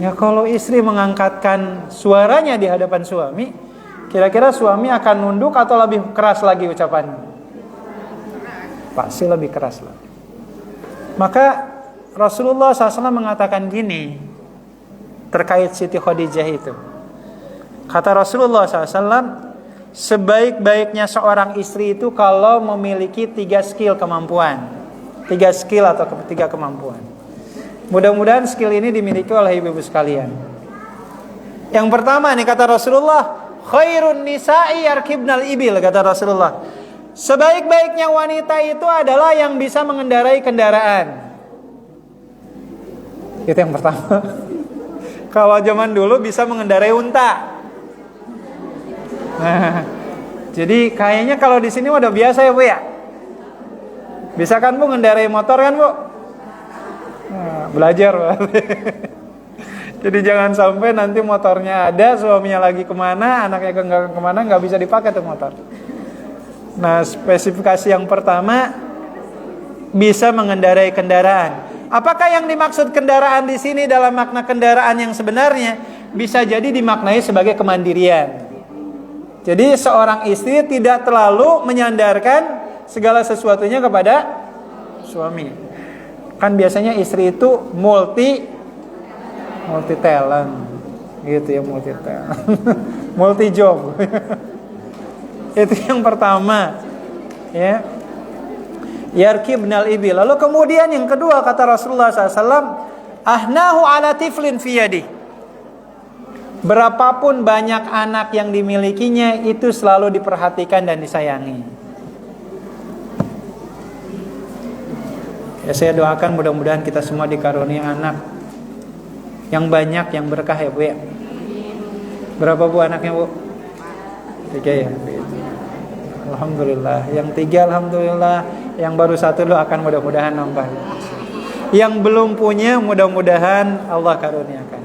Ya kalau istri mengangkatkan suaranya di hadapan suami, kira-kira suami akan nunduk atau lebih keras lagi ucapannya? Pasti lebih keras lagi. Maka Rasulullah SAW mengatakan gini terkait Siti Khadijah itu. Kata Rasulullah SAW, sebaik-baiknya seorang istri itu kalau memiliki 3 skill kemampuan. 3 skill atau 3 kemampuan. Mudah-mudahan skill ini dimiliki oleh ibu-ibu sekalian. Yang pertama nih kata Rasulullah, khairun nisa'i yarkibnal ibil, kata Rasulullah. Sebaik-baiknya wanita itu adalah yang bisa mengendarai kendaraan. Itu yang pertama. Kalau zaman dulu bisa mengendarai unta. Nah, jadi kayaknya kalau di sini udah biasa ya, Bu ya. Bisa kan, Bu, mengendarai motor kan, Bu? Nah, belajar. Jadi jangan sampai nanti motornya ada, suaminya lagi kemana, anaknya kemana, nggak bisa dipakai tuh motor. Nah, spesifikasi yang pertama, bisa mengendarai kendaraan. Apakah yang dimaksud kendaraan di sini dalam makna kendaraan yang sebenarnya? Bisa jadi dimaknai sebagai kemandirian. Jadi seorang istri tidak terlalu menyandarkan segala sesuatunya kepada suami. Kan biasanya istri itu multi multi talent, gitu ya, multi talent, multi job. Itu yang pertama, ya. Yarkibnal ibil. Lalu kemudian yang kedua kata Rasulullah SAW, ahnahu ala tiflin fiyadi. Berapapun banyak anak yang dimilikinya, itu selalu diperhatikan dan disayangi. Ya, saya doakan mudah-mudahan kita semua dikaruniai anak yang banyak, yang berkah ya Bu ya. Berapa Bu anaknya Bu? 3 ya. Alhamdulillah. Yang 3 alhamdulillah. Yang baru 1 doakan mudah-mudahan nambah. Yang belum punya mudah-mudahan Allah karuniakan.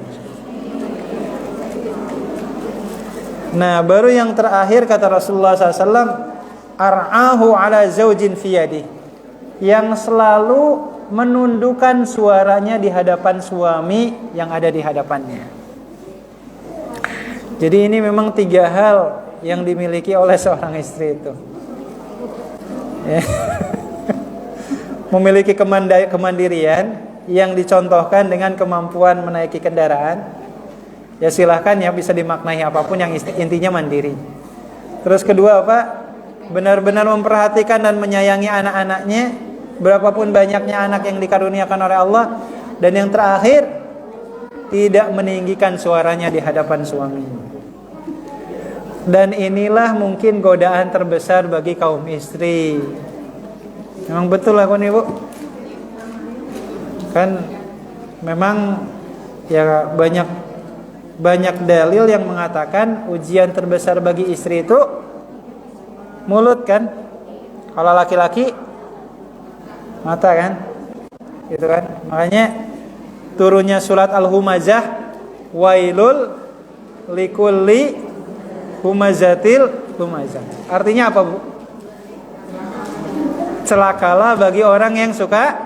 Nah, baru yang terakhir kata Rasulullah SAW, ar'ahu ala zaujin fiyadi, yang selalu menundukkan suaranya di hadapan suami yang ada di hadapannya. Jadi ini memang 3 hal yang dimiliki oleh seorang istri itu. Ya. Memiliki kemandirian yang dicontohkan dengan kemampuan menaiki kendaraan. Ya silahkan ya, bisa dimaknai apapun, yang intinya mandiri. Terus kedua apa? Benar-benar memperhatikan dan menyayangi anak-anaknya, berapapun banyaknya anak yang dikaruniakan oleh Allah. Dan yang terakhir, tidak meninggikan suaranya di hadapan suami. Dan inilah mungkin godaan terbesar bagi kaum istri. Memang betul lah kan Ibu? Kan memang ya banyak dalil yang mengatakan ujian terbesar bagi istri itu mulut kan. Kalau laki-laki mata kan. Gitu kan. Makanya turunnya surat Al-Humazah, wailul likulli humazatil humazah. Artinya apa Bu? Celakalah bagi orang yang suka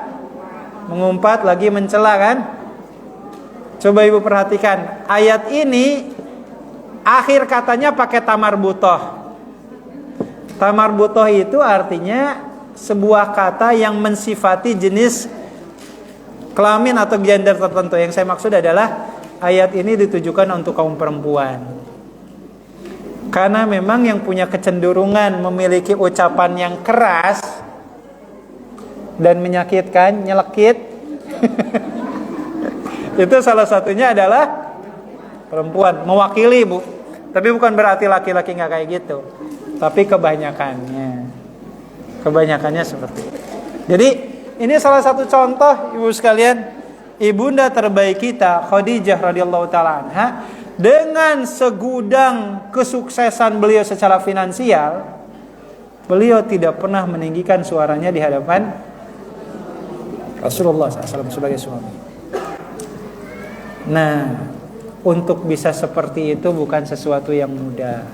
mengumpat lagi mencela kan. Coba Ibu perhatikan, ayat ini akhir katanya pakai tamar butoh. Tamar butoh itu artinya sebuah kata yang mensifati jenis kelamin atau gender tertentu. Yang saya maksud adalah ayat ini ditujukan untuk kaum perempuan. Karena memang yang punya kecenderungan memiliki ucapan yang keras dan menyakitkan, nyelekit, itu salah satunya adalah perempuan, mewakili Bu. Tapi bukan berarti laki-laki nggak kayak gitu. Tapi kebanyakannya seperti itu. Jadi ini salah satu contoh Ibu sekalian, ibunda terbaik kita Khadijah radhiyallahu taala anha, dengan segudang kesuksesan beliau secara finansial, beliau tidak pernah meninggikan suaranya di hadapan Rasulullah SAW sebagai suami. Nah, untuk bisa seperti itu bukan sesuatu yang mudah,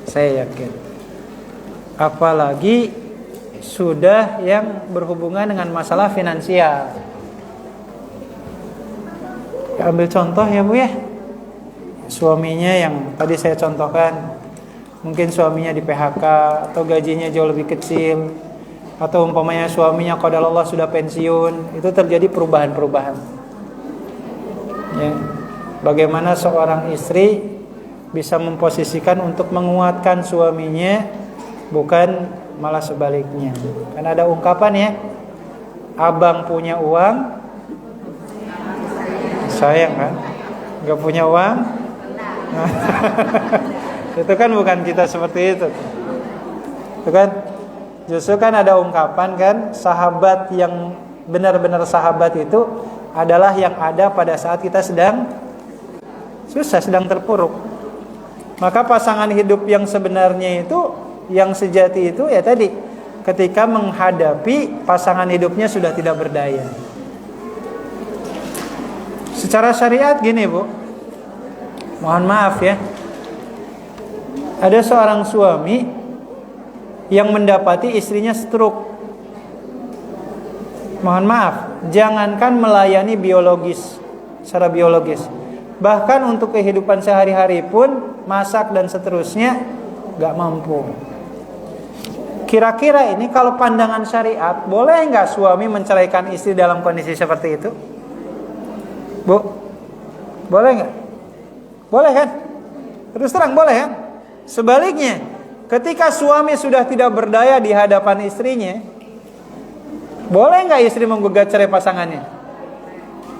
saya yakin. Apalagi sudah yang berhubungan dengan masalah finansial. Ambil contoh ya Bu ya. Suaminya yang tadi saya contohkan, mungkin suaminya di PHK atau gajinya jauh lebih kecil, atau umpamanya suaminya qadarullah sudah pensiun, itu terjadi perubahan-perubahan. Ya. Bagaimana seorang istri bisa memposisikan untuk menguatkan suaminya, bukan malah sebaliknya. Karena ada ungkapan ya, abang punya uang, sayang kan, nggak punya uang. Itu kan bukan kita seperti itu. Itu kan justru kan ada ungkapan kan, sahabat yang benar-benar sahabat itu adalah yang ada pada saat kita sedang susah, sedang terpuruk. Maka pasangan hidup yang sebenarnya itu, yang sejati itu ya tadi, ketika menghadapi pasangan hidupnya sudah tidak berdaya. Secara syariat gini Bu, mohon maaf ya, ada seorang suami yang mendapati istrinya stroke. Mohon maaf, jangankan melayani biologis, secara biologis, bahkan untuk kehidupan sehari-hari pun, masak dan seterusnya, gak mampu. Kira-kira ini kalau pandangan syariat, boleh gak suami menceraikan istri dalam kondisi seperti itu? Bu, Boleh nggak? Boleh kan? Terus terang boleh kan? Sebaliknya, ketika suami sudah tidak berdaya di hadapan istrinya, boleh nggak istri menggugat cerai pasangannya?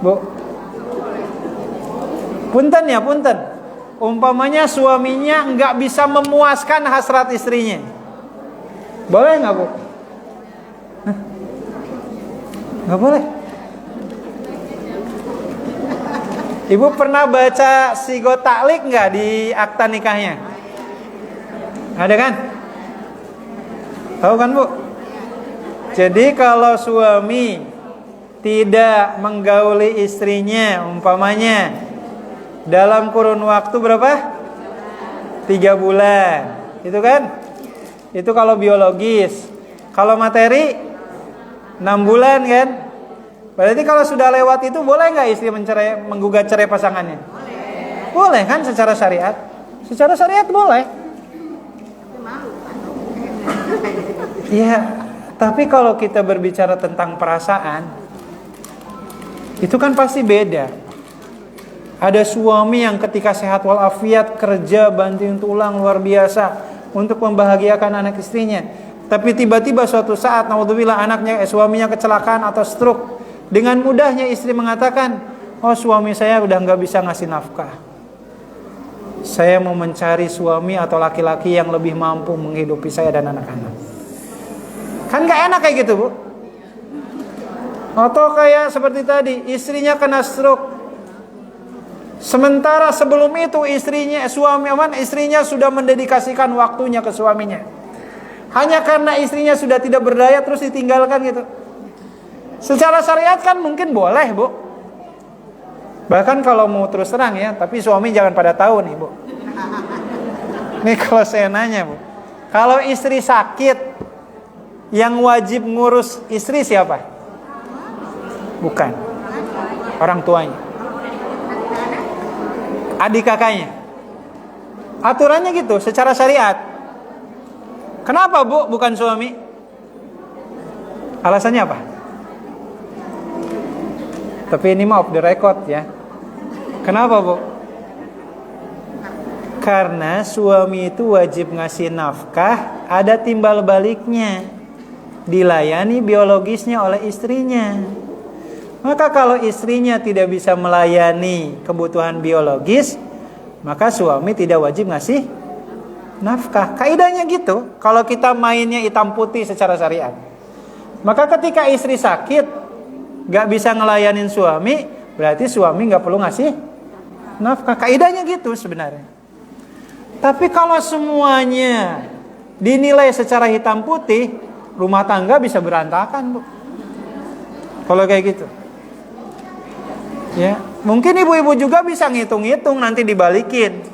Bu, punten ya, punten. Umpamanya suaminya nggak bisa memuaskan hasrat istrinya, boleh nggak, Bu? Nggak boleh. Ibu pernah baca sigo taklik nggak di akta nikahnya? Ada kan? Tahu kan, Bu? Jadi kalau suami tidak menggauli istrinya, umpamanya dalam kurun waktu berapa? 3 bulan. Itu kan? Itu kalau biologis. Kalau materi 6 bulan kan? Berarti kalau sudah lewat itu boleh nggak istri menggugat cerai pasangannya? Boleh kan secara syariat? Secara syariat boleh. Iya, tapi kalau kita berbicara tentang perasaan, itu kan pasti beda. Ada suami yang ketika sehat walafiat kerja banting tulang luar biasa untuk membahagiakan anak istrinya. Tapi tiba-tiba suatu saat, naudzubillah, suaminya kecelakaan atau stroke. Dengan mudahnya istri mengatakan, oh suami saya udah gak bisa ngasih nafkah. Saya mau mencari suami atau laki-laki yang lebih mampu menghidupi saya dan anak-anak. Kan gak enak kayak gitu, Bu. Atau kayak seperti tadi, istrinya kena stroke. Sementara sebelum itu istrinya sudah mendedikasikan waktunya ke suaminya. Hanya karena istrinya sudah tidak berdaya terus ditinggalkan gitu. Secara syariat kan mungkin boleh, Bu. Bahkan kalau mau terus terang ya, tapi suami jangan pada tahu nih, Bu. Nih kalau saya nanya, Bu. Kalau istri sakit, yang wajib ngurus istri siapa? Bukan. Orang tuanya. Adik kakaknya. Aturannya gitu secara syariat. Kenapa, Bu, bukan suami? Alasannya apa? Tapi ini mah off the record ya. Kenapa, Bu? Karena suami itu wajib ngasih nafkah, ada timbal baliknya. Dilayani biologisnya oleh istrinya. Maka kalau istrinya tidak bisa melayani kebutuhan biologis, maka suami tidak wajib ngasih nafkah. Kaidahnya gitu. Kalau kita mainnya hitam putih secara syariat. Maka ketika istri sakit, gak bisa ngelayanin suami, berarti suami gak perlu ngasih nafkah. Kaidahnya gitu sebenarnya. Tapi kalau semuanya dinilai secara hitam putih, rumah tangga bisa berantakan, Bu. Kalau kayak gitu. Ya, mungkin ibu-ibu juga bisa ngitung-ngitung nanti dibalikin.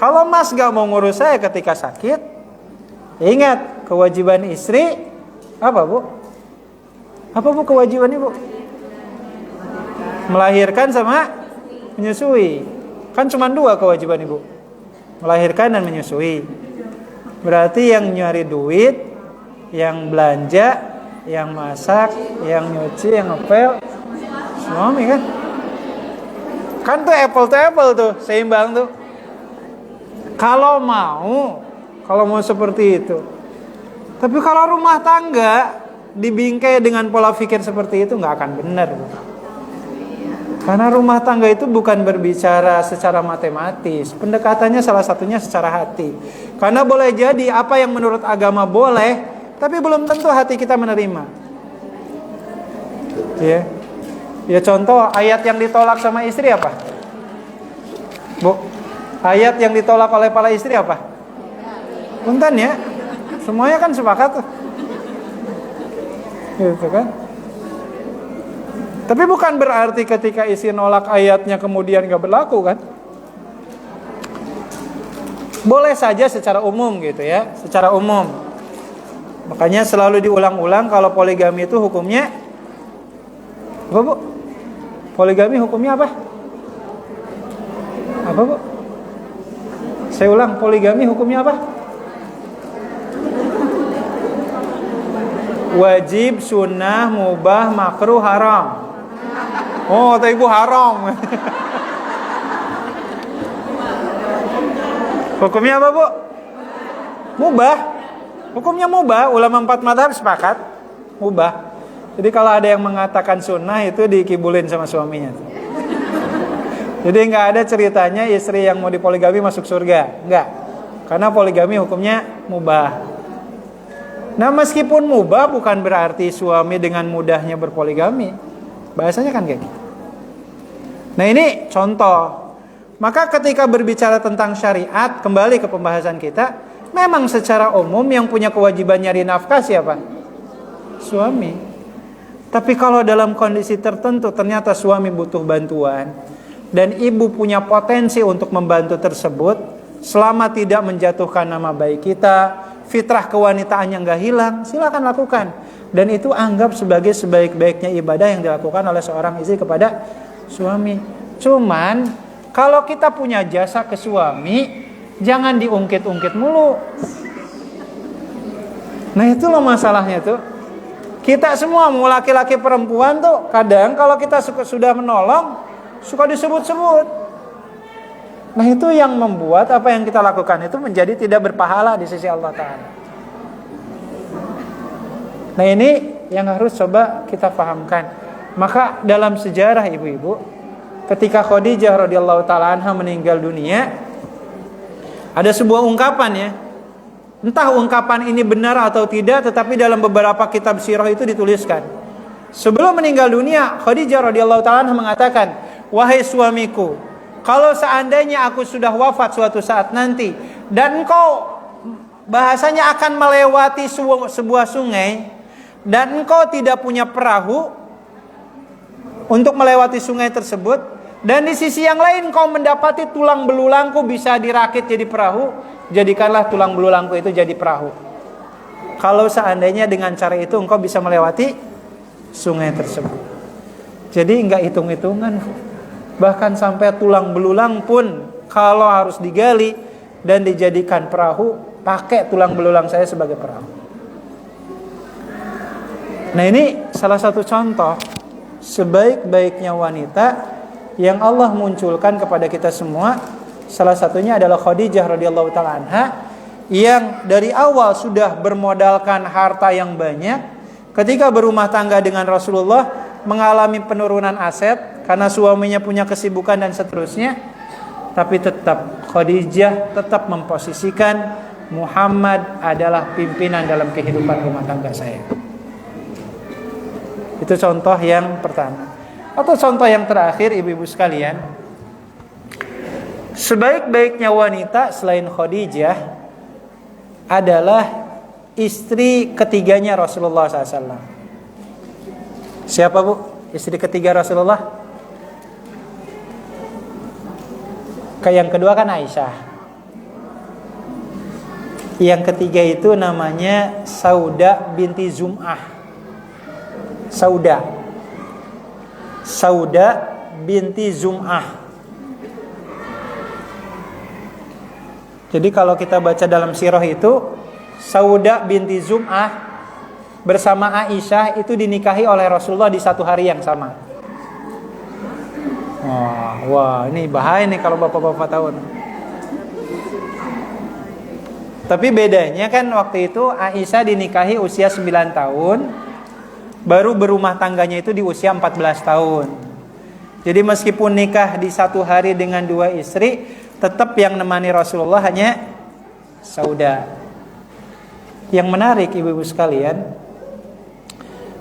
Kalau Mas gak mau ngurus saya ketika sakit, ingat kewajiban istri apa, Bu? Apa, Bu, kewajiban Ibu? Melahirkan sama menyusui. Kan cuma 2 kewajiban Ibu. Melahirkan dan menyusui. Berarti yang nyari duit, yang belanja, yang masak, yang nyuci, yang ngepel, suami kan? Kan tuh apple to apple tuh, seimbang tuh. Kalau mau seperti itu. Tapi kalau rumah tangga dibingkai dengan pola pikir seperti itu nggak akan benar, Bu. Karena rumah tangga itu bukan berbicara secara matematis. Pendekatannya salah satunya secara hati. Karena boleh jadi apa yang menurut agama boleh, tapi belum tentu hati kita menerima. Ya contoh ayat yang ditolak sama istri apa? Bu, ayat yang ditolak oleh para istri apa? Punten ya. Semuanya kan sepakat tuh. Gitu kan? Tapi bukan berarti ketika isi nolak ayatnya kemudian gak berlaku kan? Boleh saja secara umum gitu ya, secara umum. Makanya selalu diulang-ulang kalau poligami itu hukumnya apa, Bu? Poligami hukumnya apa? Apa, Bu? Saya ulang, poligami hukumnya apa? Wajib, sunnah, mubah, makruh, haram. Oh, kata Ibu haram. Hukumnya apa, Bu? Mubah. Hukumnya mubah. Ulama 4 mazhab sepakat mubah. Jadi kalau ada yang mengatakan sunnah itu dikibulin sama suaminya. Jadi nggak ada ceritanya istri yang mau dipoligami masuk surga. Nggak. Karena poligami hukumnya mubah. Nah meskipun mubah bukan berarti suami dengan mudahnya berpoligami. Bahasanya kan kayak gitu. Nah ini contoh. Maka ketika berbicara tentang syariat, kembali ke pembahasan kita, memang secara umum yang punya kewajiban nyari nafkah siapa? Suami. Tapi kalau dalam kondisi tertentu ternyata suami butuh bantuan dan ibu punya potensi untuk membantu tersebut, selama tidak menjatuhkan nama baik kita, fitrah kewanitaannya nggak hilang, silakan lakukan. Dan itu anggap sebagai sebaik-baiknya ibadah yang dilakukan oleh seorang istri kepada suami. Cuman kalau kita punya jasa ke suami, jangan diungkit-ungkit mulu. Nah itu loh masalahnya tuh. Kita semua mau laki-laki perempuan tuh kadang kalau kita sudah menolong suka disebut-sebut. Nah itu yang membuat apa yang kita lakukan itu menjadi tidak berpahala di sisi Allah Ta'ala. Nah ini yang harus coba kita pahamkan. Maka dalam sejarah ibu-ibu, ketika Khadijah radhiyallahu ta'ala anha meninggal dunia, ada sebuah ungkapan ya. Entah ungkapan ini benar atau tidak, tetapi dalam beberapa kitab sirah itu dituliskan. Sebelum meninggal dunia, Khadijah radhiyallahu ta'ala anha mengatakan, wahai suamiku, kalau seandainya aku sudah wafat suatu saat nanti, dan engkau bahasanya akan melewati sebuah sungai, dan engkau tidak punya perahu untuk melewati sungai tersebut, dan di sisi yang lain kau mendapati tulang belulangku bisa dirakit jadi perahu, jadikanlah tulang belulangku itu jadi perahu. Kalau seandainya dengan cara itu engkau bisa melewati sungai tersebut. Jadi enggak hitung-hitungan. Bahkan sampai tulang belulang pun kalau harus digali dan dijadikan perahu, pakai tulang belulang saya sebagai perahu. Nah ini salah satu contoh sebaik-baiknya wanita yang Allah munculkan kepada kita semua. Salah satunya adalah Khadijah radhiyallahu ta'ala anha yang dari awal sudah bermodalkan harta yang banyak. Ketika berumah tangga dengan Rasulullah mengalami penurunan aset karena suaminya punya kesibukan dan seterusnya, tapi tetap Khadijah tetap memposisikan Muhammad adalah pimpinan dalam kehidupan rumah tangga saya. Itu contoh yang pertama. Atau contoh yang terakhir ibu-ibu sekalian, sebaik-baiknya wanita selain Khadijah adalah istri ketiganya Rasulullah SAW. Siapa bu? Istri ketiga Rasulullah? Yang kedua kan Aisyah. Yang ketiga itu namanya Sauda binti Zum'ah. Sauda binti Zum'ah. Jadi kalau kita baca dalam sirah itu, Sauda binti Zum'ah bersama Aisyah itu dinikahi oleh Rasulullah di satu hari yang sama. Wah, ini bahaya nih kalau bapak-bapak tahu. Tapi bedanya kan waktu itu Aisyah dinikahi usia 9 tahun, baru berumah tangganya itu di usia 14 tahun. Jadi meskipun nikah di satu hari dengan dua istri, tetap yang nemani Rasulullah hanya Sauda. Yang menarik ibu-ibu sekalian,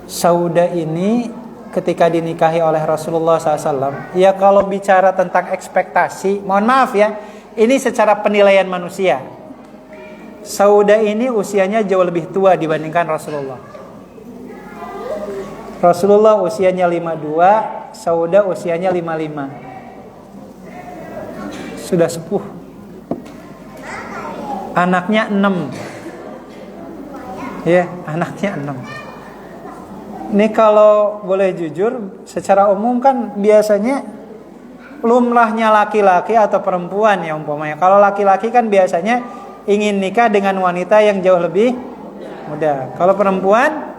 Sauda ini ketika dinikahi oleh Rasulullah SAW, ya kalau bicara tentang ekspektasi, mohon maaf ya, ini secara penilaian manusia, Sauda ini usianya jauh lebih tua dibandingkan Rasulullah. Rasulullah usianya 52, Sauda usianya 55. Sudah sepuh. Anaknya 6. Ya, anaknya 6. Ini kalau boleh jujur, secara umum kan biasanya lumrahnya laki-laki atau perempuan ya umpamanya. Kalau laki-laki kan biasanya ingin nikah dengan wanita yang jauh lebih muda. Kalau perempuan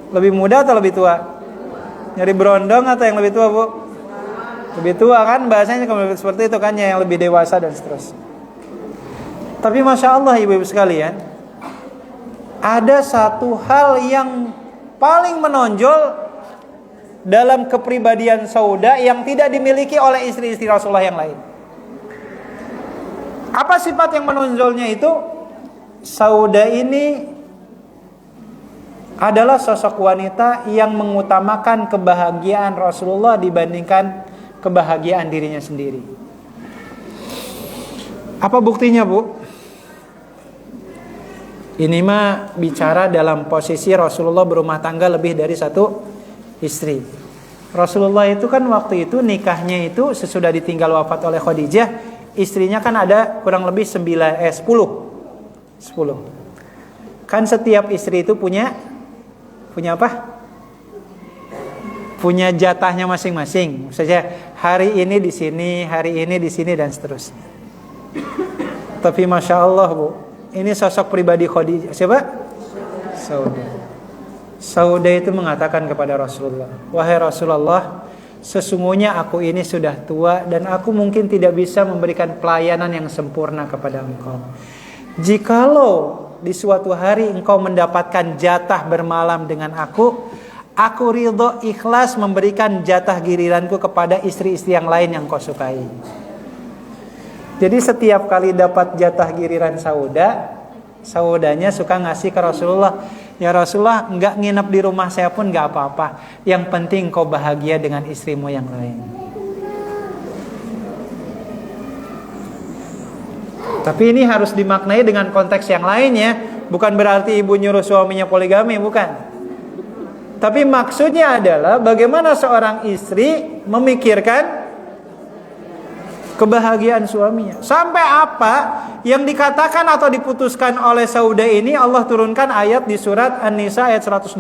lebih muda atau lebih tua? Nyari berondong atau yang lebih tua, Bu? Lebih tua kan bahasanya seperti itu kan, yang lebih dewasa dan seterusnya. Tapi Masya Allah ibu-ibu sekalian, ada satu hal yang paling menonjol dalam kepribadian Sauda yang tidak dimiliki oleh istri-istri Rasulullah yang lain. Apa sifat yang menonjolnya itu? Sauda ini adalah sosok wanita yang mengutamakan kebahagiaan Rasulullah dibandingkan kebahagiaan dirinya sendiri. Apa buktinya, Bu? Ini mah bicara dalam posisi Rasulullah berumah tangga lebih dari satu istri. Rasulullah itu kan waktu itu nikahnya itu sesudah ditinggal wafat oleh Khadijah, istrinya kan ada kurang lebih 10. Kan setiap istri itu punya apa? Punya jatahnya masing-masing. Maksudnya hari ini di sini, hari ini di sini dan seterusnya. Tapi Masya Allah, Bu, ini sosok pribadi Khadijah. Siapa? Sauda itu mengatakan kepada Rasulullah, wahai Rasulullah, sesungguhnya aku ini sudah tua dan aku mungkin tidak bisa memberikan pelayanan yang sempurna kepada engkau. Jikalau di suatu hari engkau mendapatkan jatah bermalam dengan aku ridho ikhlas memberikan jatah giliranku kepada istri-istri yang lain yang kau sukai. Jadi setiap kali dapat jatah giliran Saudanya suka ngasih ke Rasulullah, ya Rasulullah, enggak nginep di rumah saya pun enggak apa-apa, yang penting kau bahagia dengan istrimu yang lain. Tapi ini harus dimaknai dengan konteks yang lainnya. Bukan berarti ibu nyuruh suaminya poligami, bukan. Tapi maksudnya adalah bagaimana seorang istri memikirkan kebahagiaan suaminya. Sampai apa yang dikatakan atau diputuskan oleh Sauda ini, Allah turunkan ayat di surat An-Nisa ayat 128.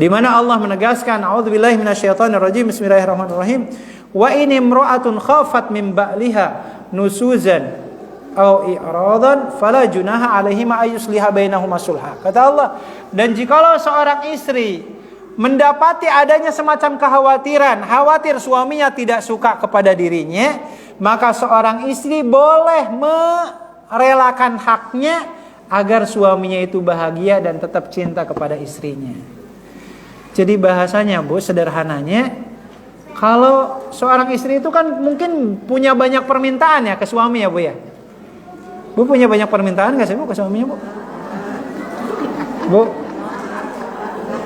Di mana Allah menegaskan, a'udzubillahi minasyaitonirrajim, bismillahirrahmanirrahim. Wa in imra'atun khafat min ba'liha nusuzan aw i'radan fala junaha 'alaihima ayyusliha bainahuma sulha. Kata Allah, dan jikalau seorang istri mendapati adanya semacam kekhawatiran, khawatir suaminya tidak suka kepada dirinya, maka seorang istri boleh merelakan haknya agar suaminya itu bahagia dan tetap cinta kepada istrinya. Jadi bahasanya, Bu, sederhananya, kalau seorang istri itu kan mungkin punya banyak permintaan ya ke suami ya, Bu ya. Bu punya banyak permintaan gak sih, Bu, ke suaminya, Bu? Bu,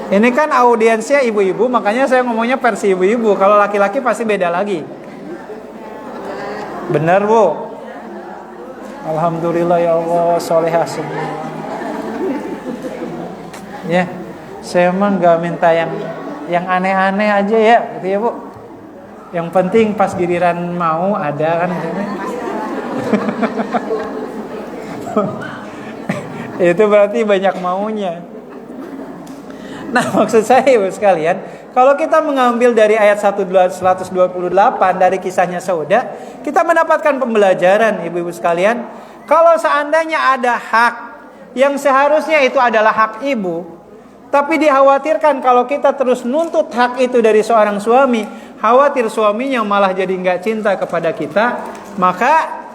ini kan audiensnya ibu-ibu, makanya saya ngomongnya versi ibu-ibu. Kalau laki-laki pasti beda lagi. Benar, Bu? Alhamdulillah ya Allah, solehah semua. Ya, saya emang gak minta yang aneh-aneh aja ya, gitu ya, Bu. Yang penting pas giliran mau ada kan. Itu berarti banyak maunya. Nah, maksud saya ibu sekalian, kalau kita mengambil dari ayat 128 dari kisahnya Sauda, kita mendapatkan pembelajaran ibu-ibu sekalian. Kalau seandainya ada hak yang seharusnya itu adalah hak ibu, tapi dikhawatirkan kalau kita terus nuntut hak itu dari seorang suami, khawatir suaminya malah jadi nggak cinta kepada kita, maka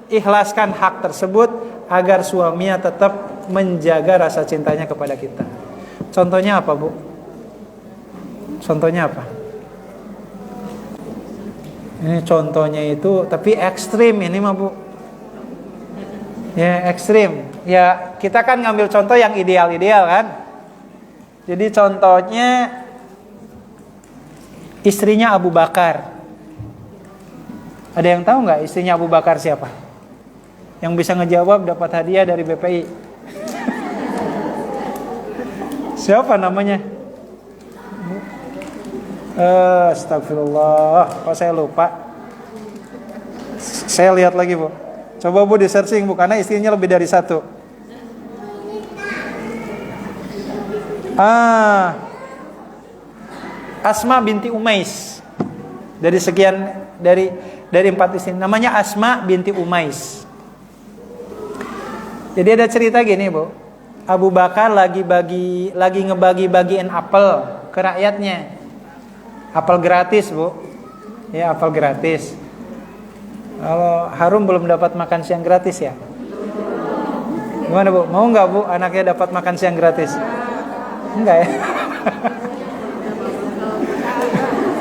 ikhlaskan hak tersebut agar suaminya tetap menjaga rasa cintanya kepada kita. Contohnya apa, Bu? Contohnya apa? Ini contohnya itu, tapi ekstrim ini mah, Bu. Ya, ekstrim. Ya, kita kan ngambil contoh yang ideal-ideal kan. Jadi contohnya istrinya Abu Bakar. Ada yang tahu nggak istrinya Abu Bakar siapa? Yang bisa ngejawab dapat hadiah dari BPI. Siapa namanya? Astagfirullah, kok saya lupa. Saya lihat lagi, Bu. Coba Bu di searching, Bu, karena istrinya lebih dari satu. Asma binti Umais. Dari sekian dari 4 istri, namanya Asma binti Umais. Jadi ada cerita gini, Bu. Abu Bakar lagi ngebagi-bagiin apel ke rakyatnya. Apel gratis, Bu. Ya, apel gratis. Kalau Harum belum dapat makan siang gratis ya? Gimana Bu? Mau nggak Bu anaknya dapat makan siang gratis? Enggak ya?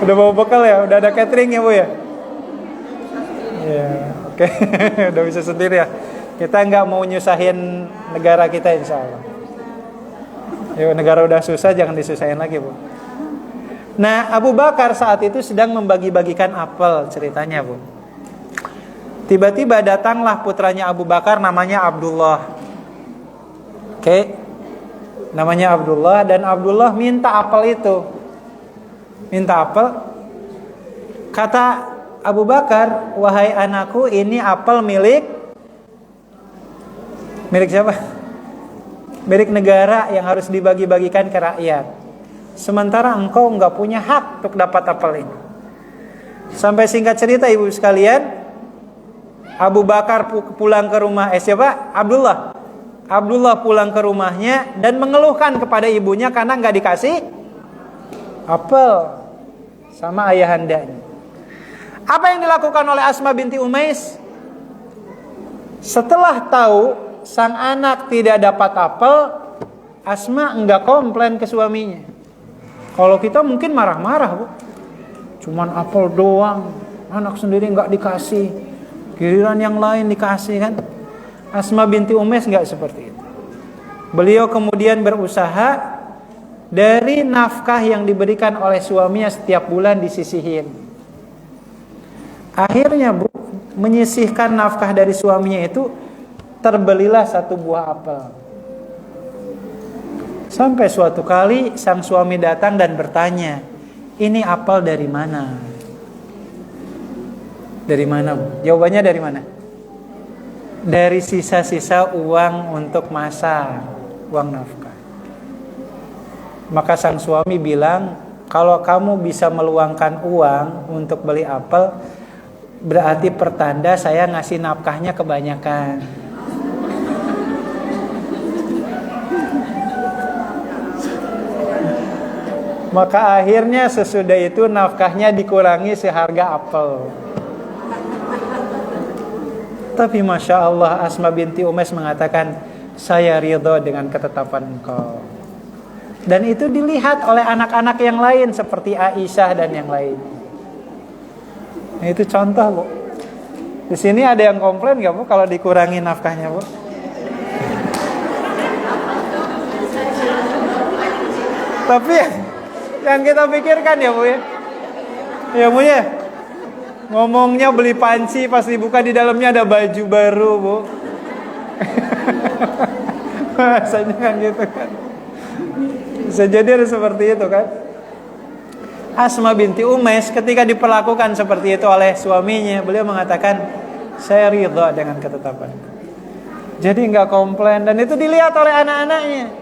Udah bawa bekal ya? Udah ada catering ya Bu ya? Ya, oke. Udah bisa sendiri ya. Kita nggak mau nyusahin negara kita insya Allah. Ya, negara udah susah, jangan disusahin lagi Bu. Nah, Abu Bakar saat itu sedang membagi-bagikan apel ceritanya Bu. Tiba-tiba datanglah putranya Abu Bakar namanya Abdullah. Oke. Namanya Abdullah, dan Abdullah minta apel itu. Minta apel. Kata Abu Bakar, wahai anakku, ini apel milik siapa? Milik negara yang harus dibagi-bagikan ke rakyat. Sementara engkau enggak punya hak untuk dapat apel ini. Sampai singkat cerita ibu sekalian, Abu Bakar pulang ke rumah siapa? Abdullah pulang ke rumahnya dan mengeluhkan kepada ibunya karena enggak dikasih apel sama ayahandanya. Apa yang dilakukan oleh Asma binti Umais? Setelah tahu sang anak tidak dapat apel, Asma enggak komplain ke suaminya. Kalau kita mungkin marah-marah Bu. Cuman apel doang, anak sendiri enggak dikasih, giliran yang lain dikasih kan. Asma binti Umais enggak seperti itu. Beliau kemudian berusaha dari nafkah yang diberikan oleh suaminya setiap bulan disisihin. Akhirnya Bu, menyisihkan nafkah dari suaminya itu terbelilah satu buah apel. Sampai suatu kali sang suami datang dan bertanya, ini apel dari mana? Dari mana Bu? Jawabannya dari mana? Dari sisa-sisa uang untuk masak, uang nafkah. Maka sang suami bilang, kalau kamu bisa meluangkan uang untuk beli apel, berarti pertanda saya ngasih nafkahnya kebanyakan. Maka akhirnya sesudah itu nafkahnya dikurangi seharga apel. Tapi Masya Allah, Asma binti Umais mengatakan, saya ridho dengan ketetapan engkau. Dan itu dilihat oleh anak-anak yang lain seperti Aisyah dan yang lain. Nah, itu contoh Bu. Di sini ada yang komplain nggak Bu kalau dikurangi nafkahnya Bu? Tapi yang kita pikirkan ya Bu ya. Ya Bu ya. Ngomongnya beli panci, pas dibuka di dalamnya ada baju baru Bu. Rasanya kan gitu kan. Bisa jadi ada seperti itu kan. Asma binti Umais ketika diperlakukan seperti itu oleh suaminya, beliau mengatakan, saya ridha dengan ketetapan. Jadi enggak komplain, dan itu dilihat oleh anak-anaknya.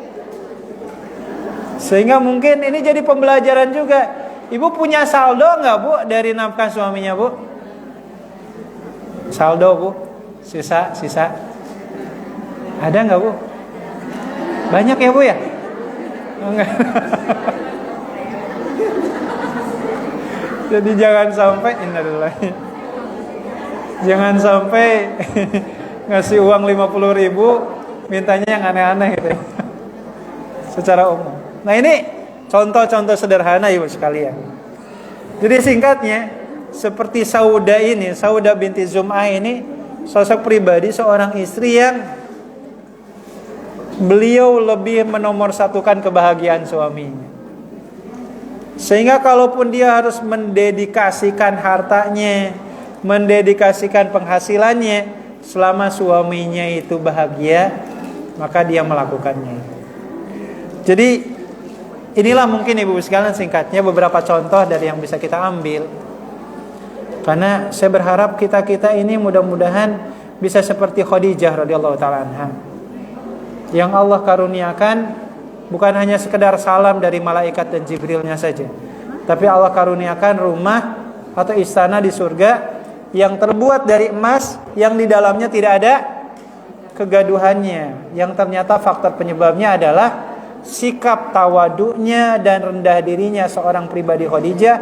Sehingga mungkin ini jadi pembelajaran juga. Ibu punya saldo enggak Bu dari nafkah suaminya Bu? Saldo Bu? Sisa? Ada enggak Bu? Banyak ya Bu ya? Enggak. Jadi jangan sampai jangan sampai ngasih uang 50.000 mintanya yang aneh-aneh gitu. Secara umum. Nah, ini contoh-contoh sederhana Ibu sekalian. Jadi singkatnya, seperti Sauda binti Zum'ah ini sosok pribadi seorang istri yang beliau lebih menomorsatukan kebahagiaan suaminya. Sehingga kalaupun dia harus mendedikasikan hartanya, mendedikasikan penghasilannya, selama suaminya itu bahagia, maka dia melakukannya. Jadi inilah mungkin Ibu sekalian singkatnya beberapa contoh dari yang bisa kita ambil. Karena saya berharap kita ini mudah-mudahan bisa seperti Khadijah radhiyallahu taala anha, yang Allah karuniakan bukan hanya sekedar salam dari malaikat dan Jibrilnya saja, tapi Allah karuniakan rumah atau istana di surga yang terbuat dari emas, yang di dalamnya tidak ada kegaduhannya, yang ternyata faktor penyebabnya adalah sikap tawaduknya dan rendah dirinya seorang pribadi Khadijah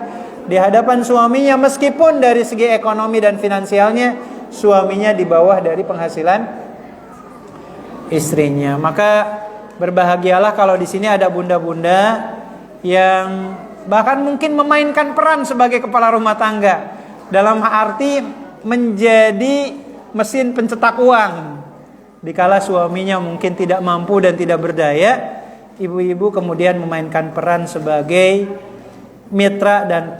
di hadapan suaminya, meskipun dari segi ekonomi dan finansialnya suaminya di bawah dari penghasilan istrinya. Maka berbahagialah kalau di sini ada bunda-bunda yang bahkan mungkin memainkan peran sebagai kepala rumah tangga, dalam arti menjadi mesin pencetak uang. Dikala suaminya mungkin tidak mampu dan tidak berdaya, ibu-ibu kemudian memainkan peran sebagai mitra dan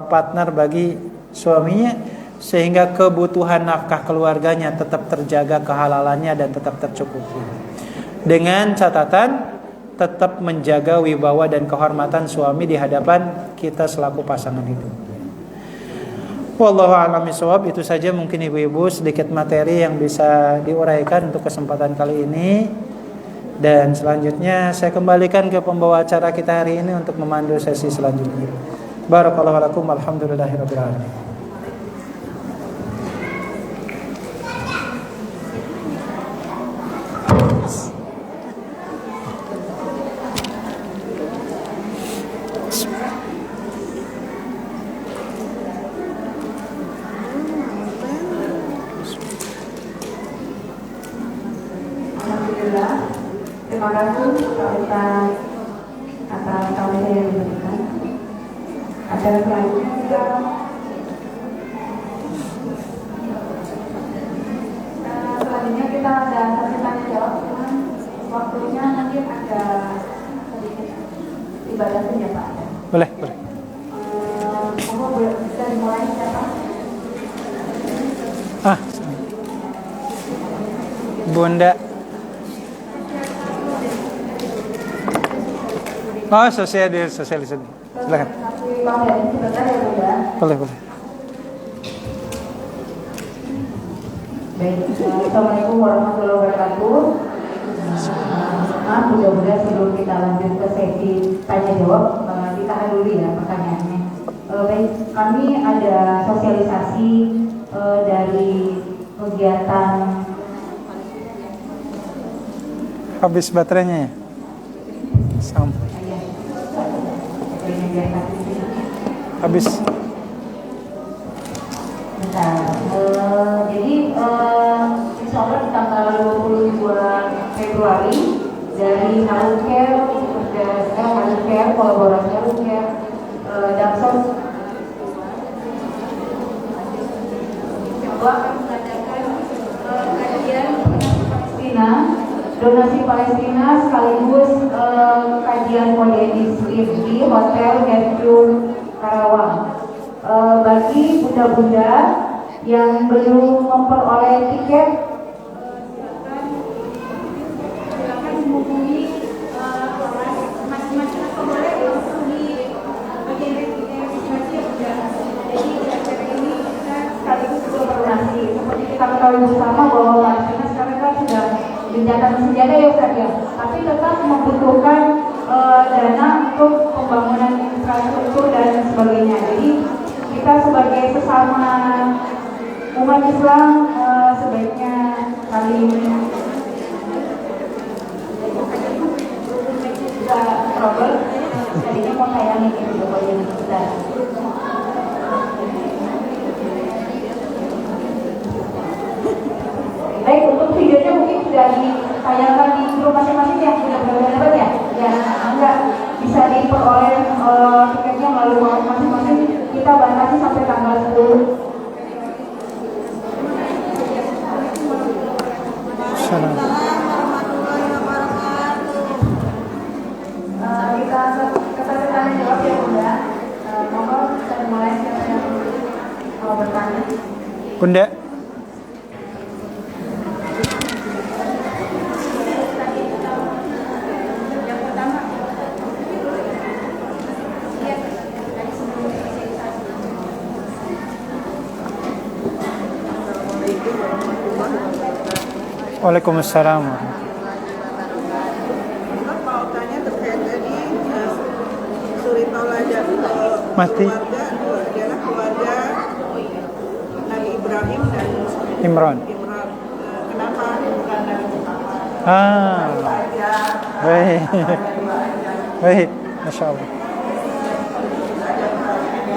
partner bagi suaminya, sehingga kebutuhan nafkah keluarganya tetap terjaga, kehalalannya dan tetap tercukupi. Dengan catatan tetap menjaga wibawa dan kehormatan suami di hadapan kita selaku pasangan hidup. Wallahu a'lam bishawab. Itu saja mungkin ibu-ibu sedikit materi yang bisa diuraikan untuk kesempatan kali ini. Dan selanjutnya saya kembalikan ke pembawa acara kita hari ini untuk memandu sesi selanjutnya. Barakallahu lakum, alhamdulillahirabbil alamin. Terima kasih Pak Ustaz atas tausiah yang diberikan. Acara selanjutnya kita ada sesi tanya jawab, cuman waktunya nanti ada sedikit dibatasin ya Pak. Boleh. Monggo bisa dimulai siapa? Bunda. Oh, sosialisasi. Silakan. Bang Dhani sebentar ya Bunda. Boleh. Baik, Assalamualaikum warahmatullahi wabarakatuh. Mudah-mudahan sebelum kita lanjut ke sesi tanya jawab, ditahan dulu ya pertanyaannya. Baik, kami ada sosialisasi dari kegiatan. Habis baterainya ya? Sampai. Habis. Bentar. Jadi insya Allah di tanggal 22 Februari dari Halcare, kolaborasi Halcare, Damson coba akan mengadakan kajian Palestina, donasi Palestina sekaligus kajian kode di Hotel Neptune Karawang. Bagi bunda-bunda yang belum memperoleh tiket, silakan menghubungi masing-masing atau boleh langsung di bagian registrasi ya Bunda. Jadi di acara ini kita sekaligus juga berdonasi. Seperti kita ketahui bersama bahwa Palestina sekarang kan sudah gencatan senjata ya Ustaz ya, tapi tetap membutuhkan dana untuk pembangunan infrastruktur dan sebagainya. Jadi kita sebagai sesama umat Islam sebaiknya saling bisa trouble. Jadinya mau tayangin ini pokoknya kita. Baik, untuk videonya mungkin sudah ditayangkan di grup masing-masing ya, sudah dapat ya? Ya, enggak bisa diperoleh tiketnya melalui masing-masing. Kita batasi sampai tanggal 10. Kita tanya jawab ya Bunda. Monggo kita mulai, siapa yang mau bertanya? Bunda. Waalaikumsalam. Pautannya terkait tadi suri tauladan Mati. Keluarga adalah keluarga Nabi Ibrahim dan Imran. Kenapa bukan Nabi Muhammad? Baik. Masya Allah.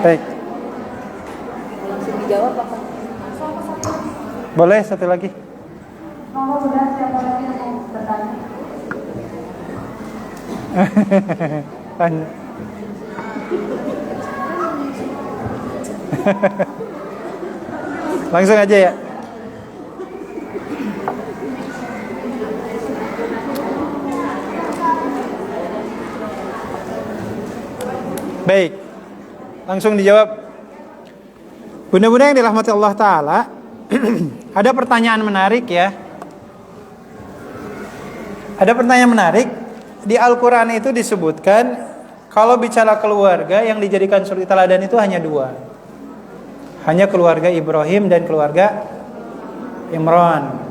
Baik. dijawab apa? Boleh satu lagi. Nomor sudah siapa lagi yang mau bertanya? Tanya. Langsung aja ya. Baik, langsung dijawab. Bunda-bunda yang dirahmati Allah Ta'ala, ada pertanyaan menarik ya. Ada pertanyaan menarik. Di Al-Quran itu disebutkan, kalau bicara keluarga yang dijadikan suri teladan itu hanya dua. Hanya keluarga Ibrahim dan keluarga Imran.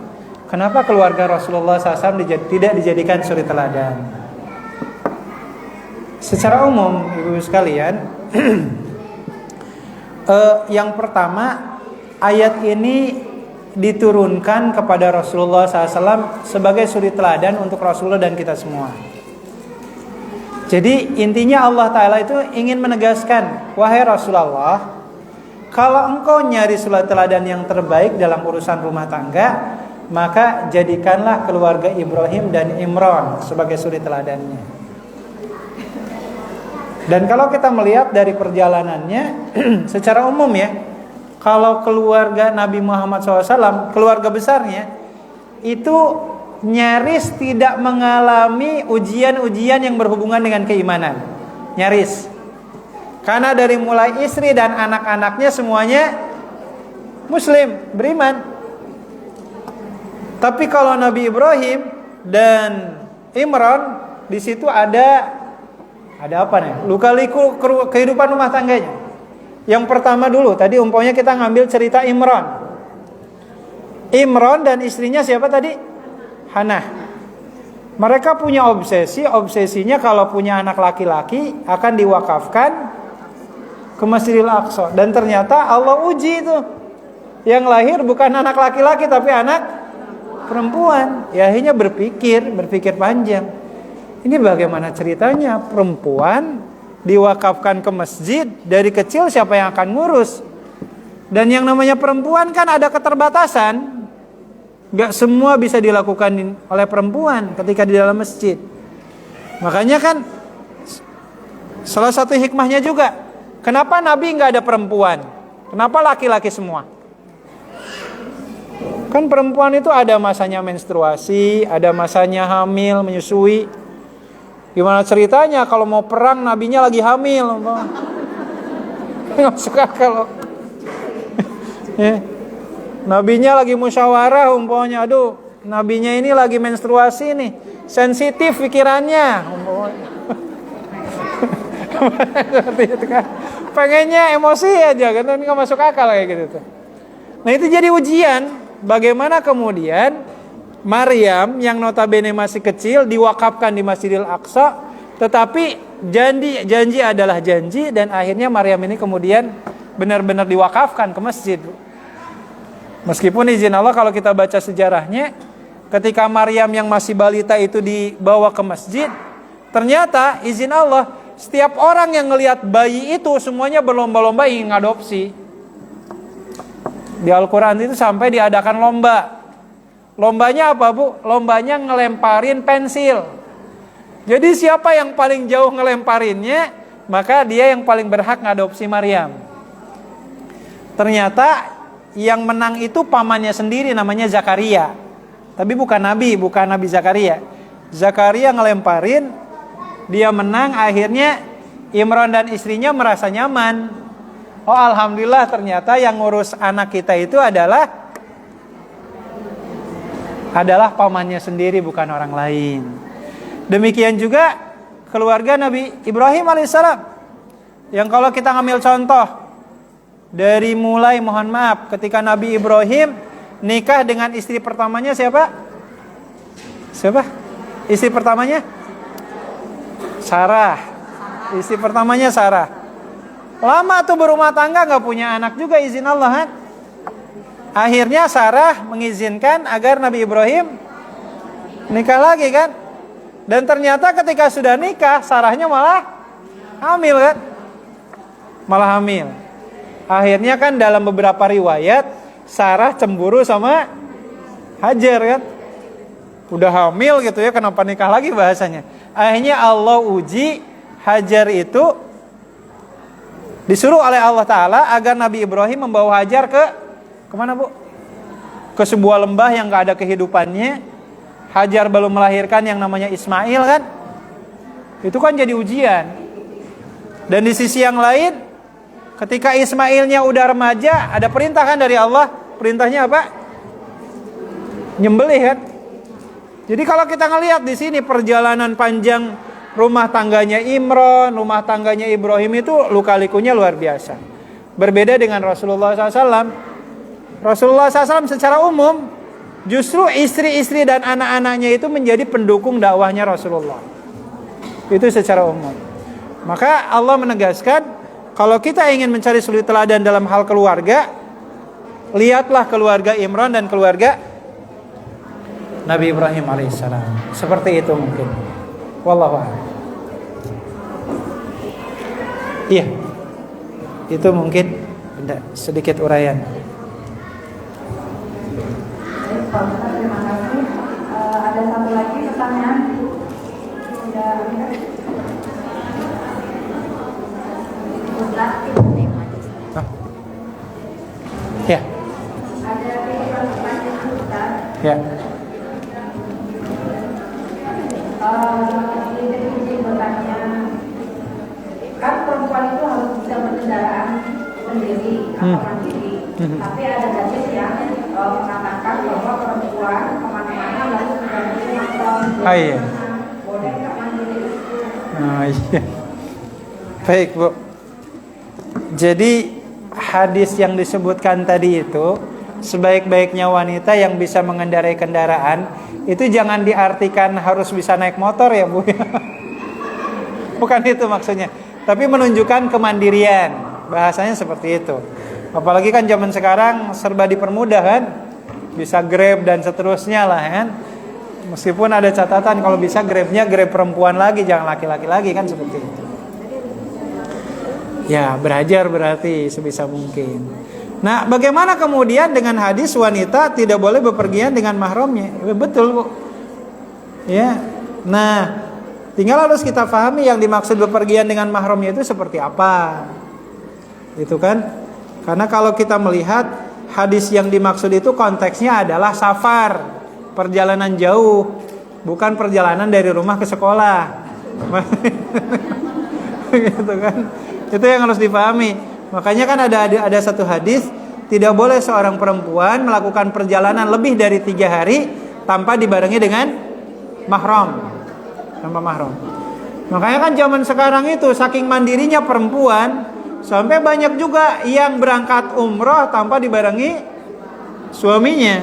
Kenapa keluarga Rasulullah SAW tidak dijadikan suri teladan? Secara umum, ibu-ibu sekalian, yang pertama, ayat ini diturunkan kepada Rasulullah SAW sebagai suri teladan untuk Rasulullah dan kita semua. Jadi intinya Allah Ta'ala itu ingin menegaskan, wahai Rasulullah, kalau engkau nyari suri teladan yang terbaik dalam urusan rumah tangga, maka jadikanlah keluarga Ibrahim dan Imran sebagai suri teladannya. Dan kalau kita melihat dari perjalanannya secara umum ya, kalau keluarga Nabi Muhammad SAW, keluarga besarnya itu nyaris tidak mengalami ujian-ujian yang berhubungan dengan keimanan. Nyaris. Karena dari mulai istri dan anak-anaknya semuanya Muslim, beriman. Tapi kalau Nabi Ibrahim dan Imran, di situ ada apa nih? Luka-liku kehidupan rumah tangganya. Yang pertama dulu, tadi umpamanya kita ngambil cerita Imran. Imran dan istrinya siapa tadi? Hannah. Mereka punya obsesinya kalau punya anak laki-laki akan diwakafkan ke Masjidil Aqsa. Dan ternyata Allah uji itu. Yang lahir bukan anak laki-laki tapi anak perempuan. Ya akhirnya berpikir panjang. Ini bagaimana ceritanya? Perempuan diwakafkan ke masjid, dari kecil siapa yang akan ngurus? Dan yang namanya perempuan kan ada keterbatasan. Gak semua bisa dilakukan oleh perempuan ketika di dalam masjid. Makanya kan salah satu hikmahnya juga, kenapa Nabi gak ada perempuan? Kenapa laki-laki semua? Kan perempuan itu ada masanya menstruasi, ada masanya hamil, menyusui. Gimana ceritanya kalau mau perang nabinya lagi hamil? Nggak masuk akal. Ya. Nabinya lagi musyawarah umpamanya, aduh, nabinya ini lagi menstruasi nih, sensitif pikirannya. Pengennya emosi aja kan, nggak masuk akal kayak gitu. Nah itu jadi ujian, bagaimana kemudian Maryam yang notabene masih kecil diwakafkan di Masjidil Aqsa, tetapi janji adalah janji, dan akhirnya Maryam ini kemudian benar-benar diwakafkan ke masjid. Meskipun izin Allah kalau kita baca sejarahnya, ketika Maryam yang masih balita itu dibawa ke masjid, ternyata izin Allah setiap orang yang ngelihat bayi itu semuanya berlomba-lomba ingin ngadopsi. Di Al-Quran itu sampai diadakan lomba. Lombanya apa bu? Lombanya ngelemparin pensil. Jadi siapa yang paling jauh ngelemparinnya, maka dia yang paling berhak ngadopsi Maryam. Ternyata yang menang itu pamannya sendiri, namanya Zakaria. Tapi bukan Nabi Zakaria. Zakaria ngelemparin, dia menang, akhirnya Imran dan istrinya merasa nyaman. Oh alhamdulillah, ternyata yang ngurus anak kita itu adalah pamannya sendiri, bukan orang lain. Demikian juga keluarga Nabi Ibrahim alaihissalam, yang kalau kita ngambil contoh dari mulai, mohon maaf, ketika Nabi Ibrahim nikah dengan istri pertamanya siapa? Istri pertamanya? Sarah. Istri pertamanya Sarah. Lama tuh berumah tangga, gak punya anak juga, izin Allah kan? Akhirnya Sarah mengizinkan agar Nabi Ibrahim nikah lagi kan. Dan ternyata ketika sudah nikah, Sarahnya malah hamil kan. Malah hamil. Akhirnya kan dalam beberapa riwayat Sarah cemburu sama Hajar kan. Udah hamil gitu ya, kenapa nikah lagi bahasanya. Akhirnya Allah uji Hajar itu, disuruh oleh Allah Ta'ala agar Nabi Ibrahim membawa Hajar ke kemana Bu? Ke sebuah lembah yang gak ada kehidupannya. Hajar belum melahirkan yang namanya Ismail kan. Itu kan jadi ujian. Dan di sisi yang lain, ketika Ismailnya udah remaja, ada perintah kan dari Allah. Perintahnya apa? Nyembelih kan. Jadi kalau kita ngelihat di sini perjalanan panjang rumah tangganya Imran, rumah tangganya Ibrahim itu luka-likunya luar biasa. Berbeda dengan Rasulullah SAW. Rasulullah SAW secara umum justru istri-istri dan anak-anaknya itu menjadi pendukung dakwahnya Rasulullah. Itu secara umum. Maka Allah menegaskan, kalau kita ingin mencari suri teladan dalam hal keluarga, lihatlah keluarga Imran dan keluarga Nabi Ibrahim alaihissalam. Seperti itu mungkin. Wallahu a'lam. Iya. Itu mungkin sedikit uraian. Pak Ustaz, terima kasih. Ada satu lagi pertanyaan. Ustaz, Ya. ada pertanyaan Ustaz. Ya. Izin bertanya, kan perempuan itu harus bisa berkendaraan sendiri atau mandiri. Tapi ada hadis yang mengatakan bahwa perempuan kemana-mana harus mendampingi mahram. Iya. Boleh nggak mandiri itu? Iya. Baik Bu. Jadi hadis yang disebutkan tadi itu, sebaik-baiknya wanita yang bisa mengendarai kendaraan, itu jangan diartikan harus bisa naik motor ya Bu. Bukan itu maksudnya. Tapi menunjukkan kemandirian. Bahasanya seperti itu. Apalagi kan zaman sekarang serba dipermudah kan. Bisa Grab dan seterusnya lah kan. Meskipun ada catatan kalau bisa Grabnya Grab perempuan lagi, jangan laki-laki lagi kan, seperti itu. Ya, belajar berarti sebisa mungkin. Nah, bagaimana kemudian dengan hadis wanita tidak boleh bepergian dengan mahramnya? Betul, Bu. Ya. Nah, tinggal harus kita pahami yang dimaksud bepergian dengan mahramnya itu seperti apa. Itu kan? Karena kalau kita melihat hadis yang dimaksud itu konteksnya adalah safar, perjalanan jauh, bukan perjalanan dari rumah ke sekolah. Gitu kan? Itu yang harus dipahami. Makanya kan ada satu hadis, tidak boleh seorang perempuan melakukan perjalanan lebih dari 3 hari tanpa dibarengi dengan mahram. Tanpa mahram. Makanya kan zaman sekarang itu saking mandirinya perempuan, sampai banyak juga yang berangkat umroh tanpa dibarengi suaminya.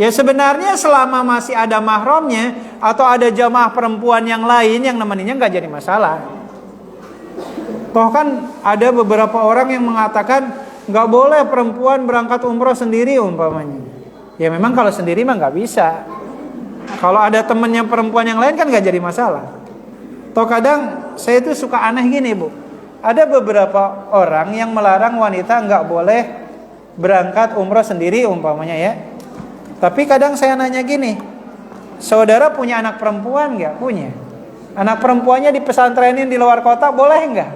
Ya sebenarnya selama masih ada mahramnya atau ada jamaah perempuan yang lain yang nemeninya nggak jadi masalah. Toh kan ada beberapa orang yang mengatakan nggak boleh perempuan berangkat umroh sendiri umpamanya. Ya memang kalau sendiri mah nggak bisa. Kalau ada temennya perempuan yang lain kan nggak jadi masalah. Toh kadang saya itu suka aneh gini Bu. Ada beberapa orang yang melarang wanita nggak boleh berangkat umroh sendiri umpamanya ya. Tapi kadang saya nanya gini, saudara punya anak perempuan nggak? Punya. Anak perempuannya di pesantrenin di luar kota boleh nggak?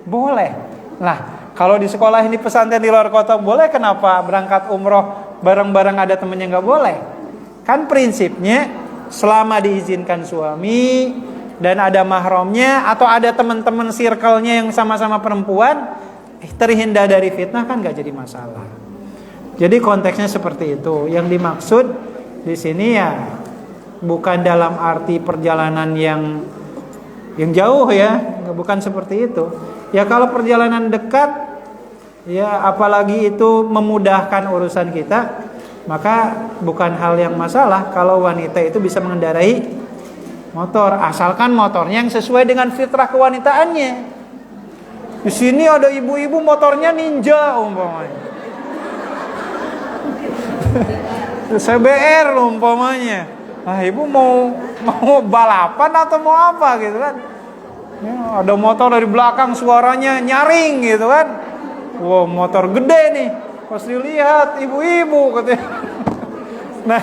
Boleh. Nah, kalau di sekolah ini pesantren di luar kota boleh, kenapa berangkat umroh bareng-bareng ada temennya nggak boleh? Kan prinsipnya selama diizinkan suami dan ada mahramnya atau ada teman-teman circle-nya yang sama-sama perempuan, terhindar dari fitnah kan nggak jadi masalah. Jadi konteksnya seperti itu. Yang dimaksud di sini ya bukan dalam arti perjalanan yang jauh ya, bukan seperti itu. Ya kalau perjalanan dekat, ya apalagi itu memudahkan urusan kita, maka bukan hal yang masalah kalau wanita itu bisa mengendarai motor, asalkan motornya yang sesuai dengan fitrah kewanitaannya. Di sini ada ibu-ibu motornya Ninja umpamanya, CBR umpamanya. Nah, ibu mau balapan atau mau apa gitu kan? Ya, ada motor dari belakang suaranya nyaring gitu kan. Wow, motor gede nih. Pas dilihat ibu-ibu katanya. Nah,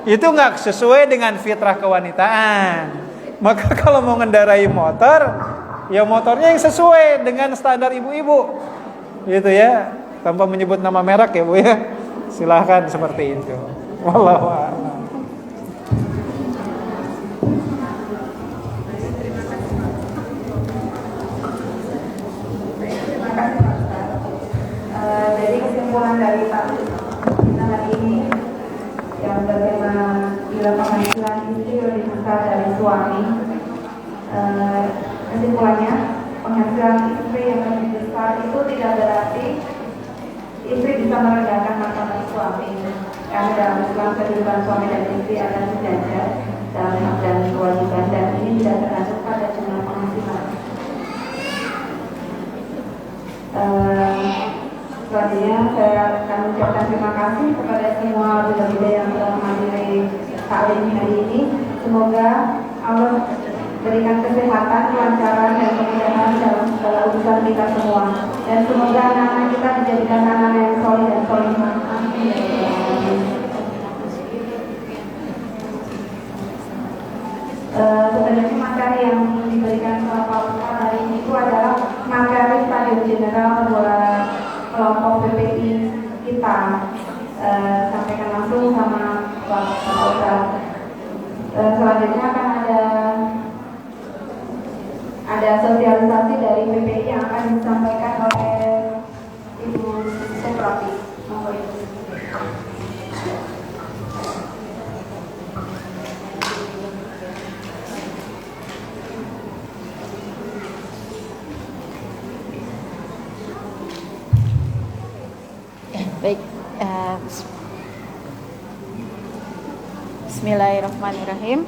itu nggak sesuai dengan fitrah kewanitaan. Maka kalau mau ngendarai motor, ya motornya yang sesuai dengan standar ibu-ibu. Gitu ya, tanpa menyebut nama merek ya Bu ya. Silahkan seperti itu. Wallahu a'lam. Jadi kesimpulan dari Pak kita hari ini yang bertema bila penghasilan istri lebih besar dari suami. Kesimpulannya, penghasilan istri yang lebih besar itu tidak berarti istri bisa merendahkan martabat suami. Karena dalam Islam kehidupan suami dan istri adalah sejajar dalam hak dan kewajiban, dan ini tidak tergantung pada jumlah penghasilan. Selanjutnya saya akan mengucapkan terima kasih kepada semua bunda-bunda yang telah menghadiri taklim hari ini. Semoga Allah berikan kesehatan, kelancaran, dan kemudahan dalam segala urusan kita semua. Dan semoga anak-anak kita dijadikan anak-anak yang soleh dan solehah. Amin. Sebenarnya materi yang diberikan sama Pak Ustaz hari ini itu adalah materi stadium general buat kelompok PPI kita. Sampaikan langsung sama Pak Ustaz. Selanjutnya akan ada sosialisasi dari PPI yang akan disampaikan oleh Ibu Suprati. Monggo Ibu. Baik, Bismillahirrahmanirrahim.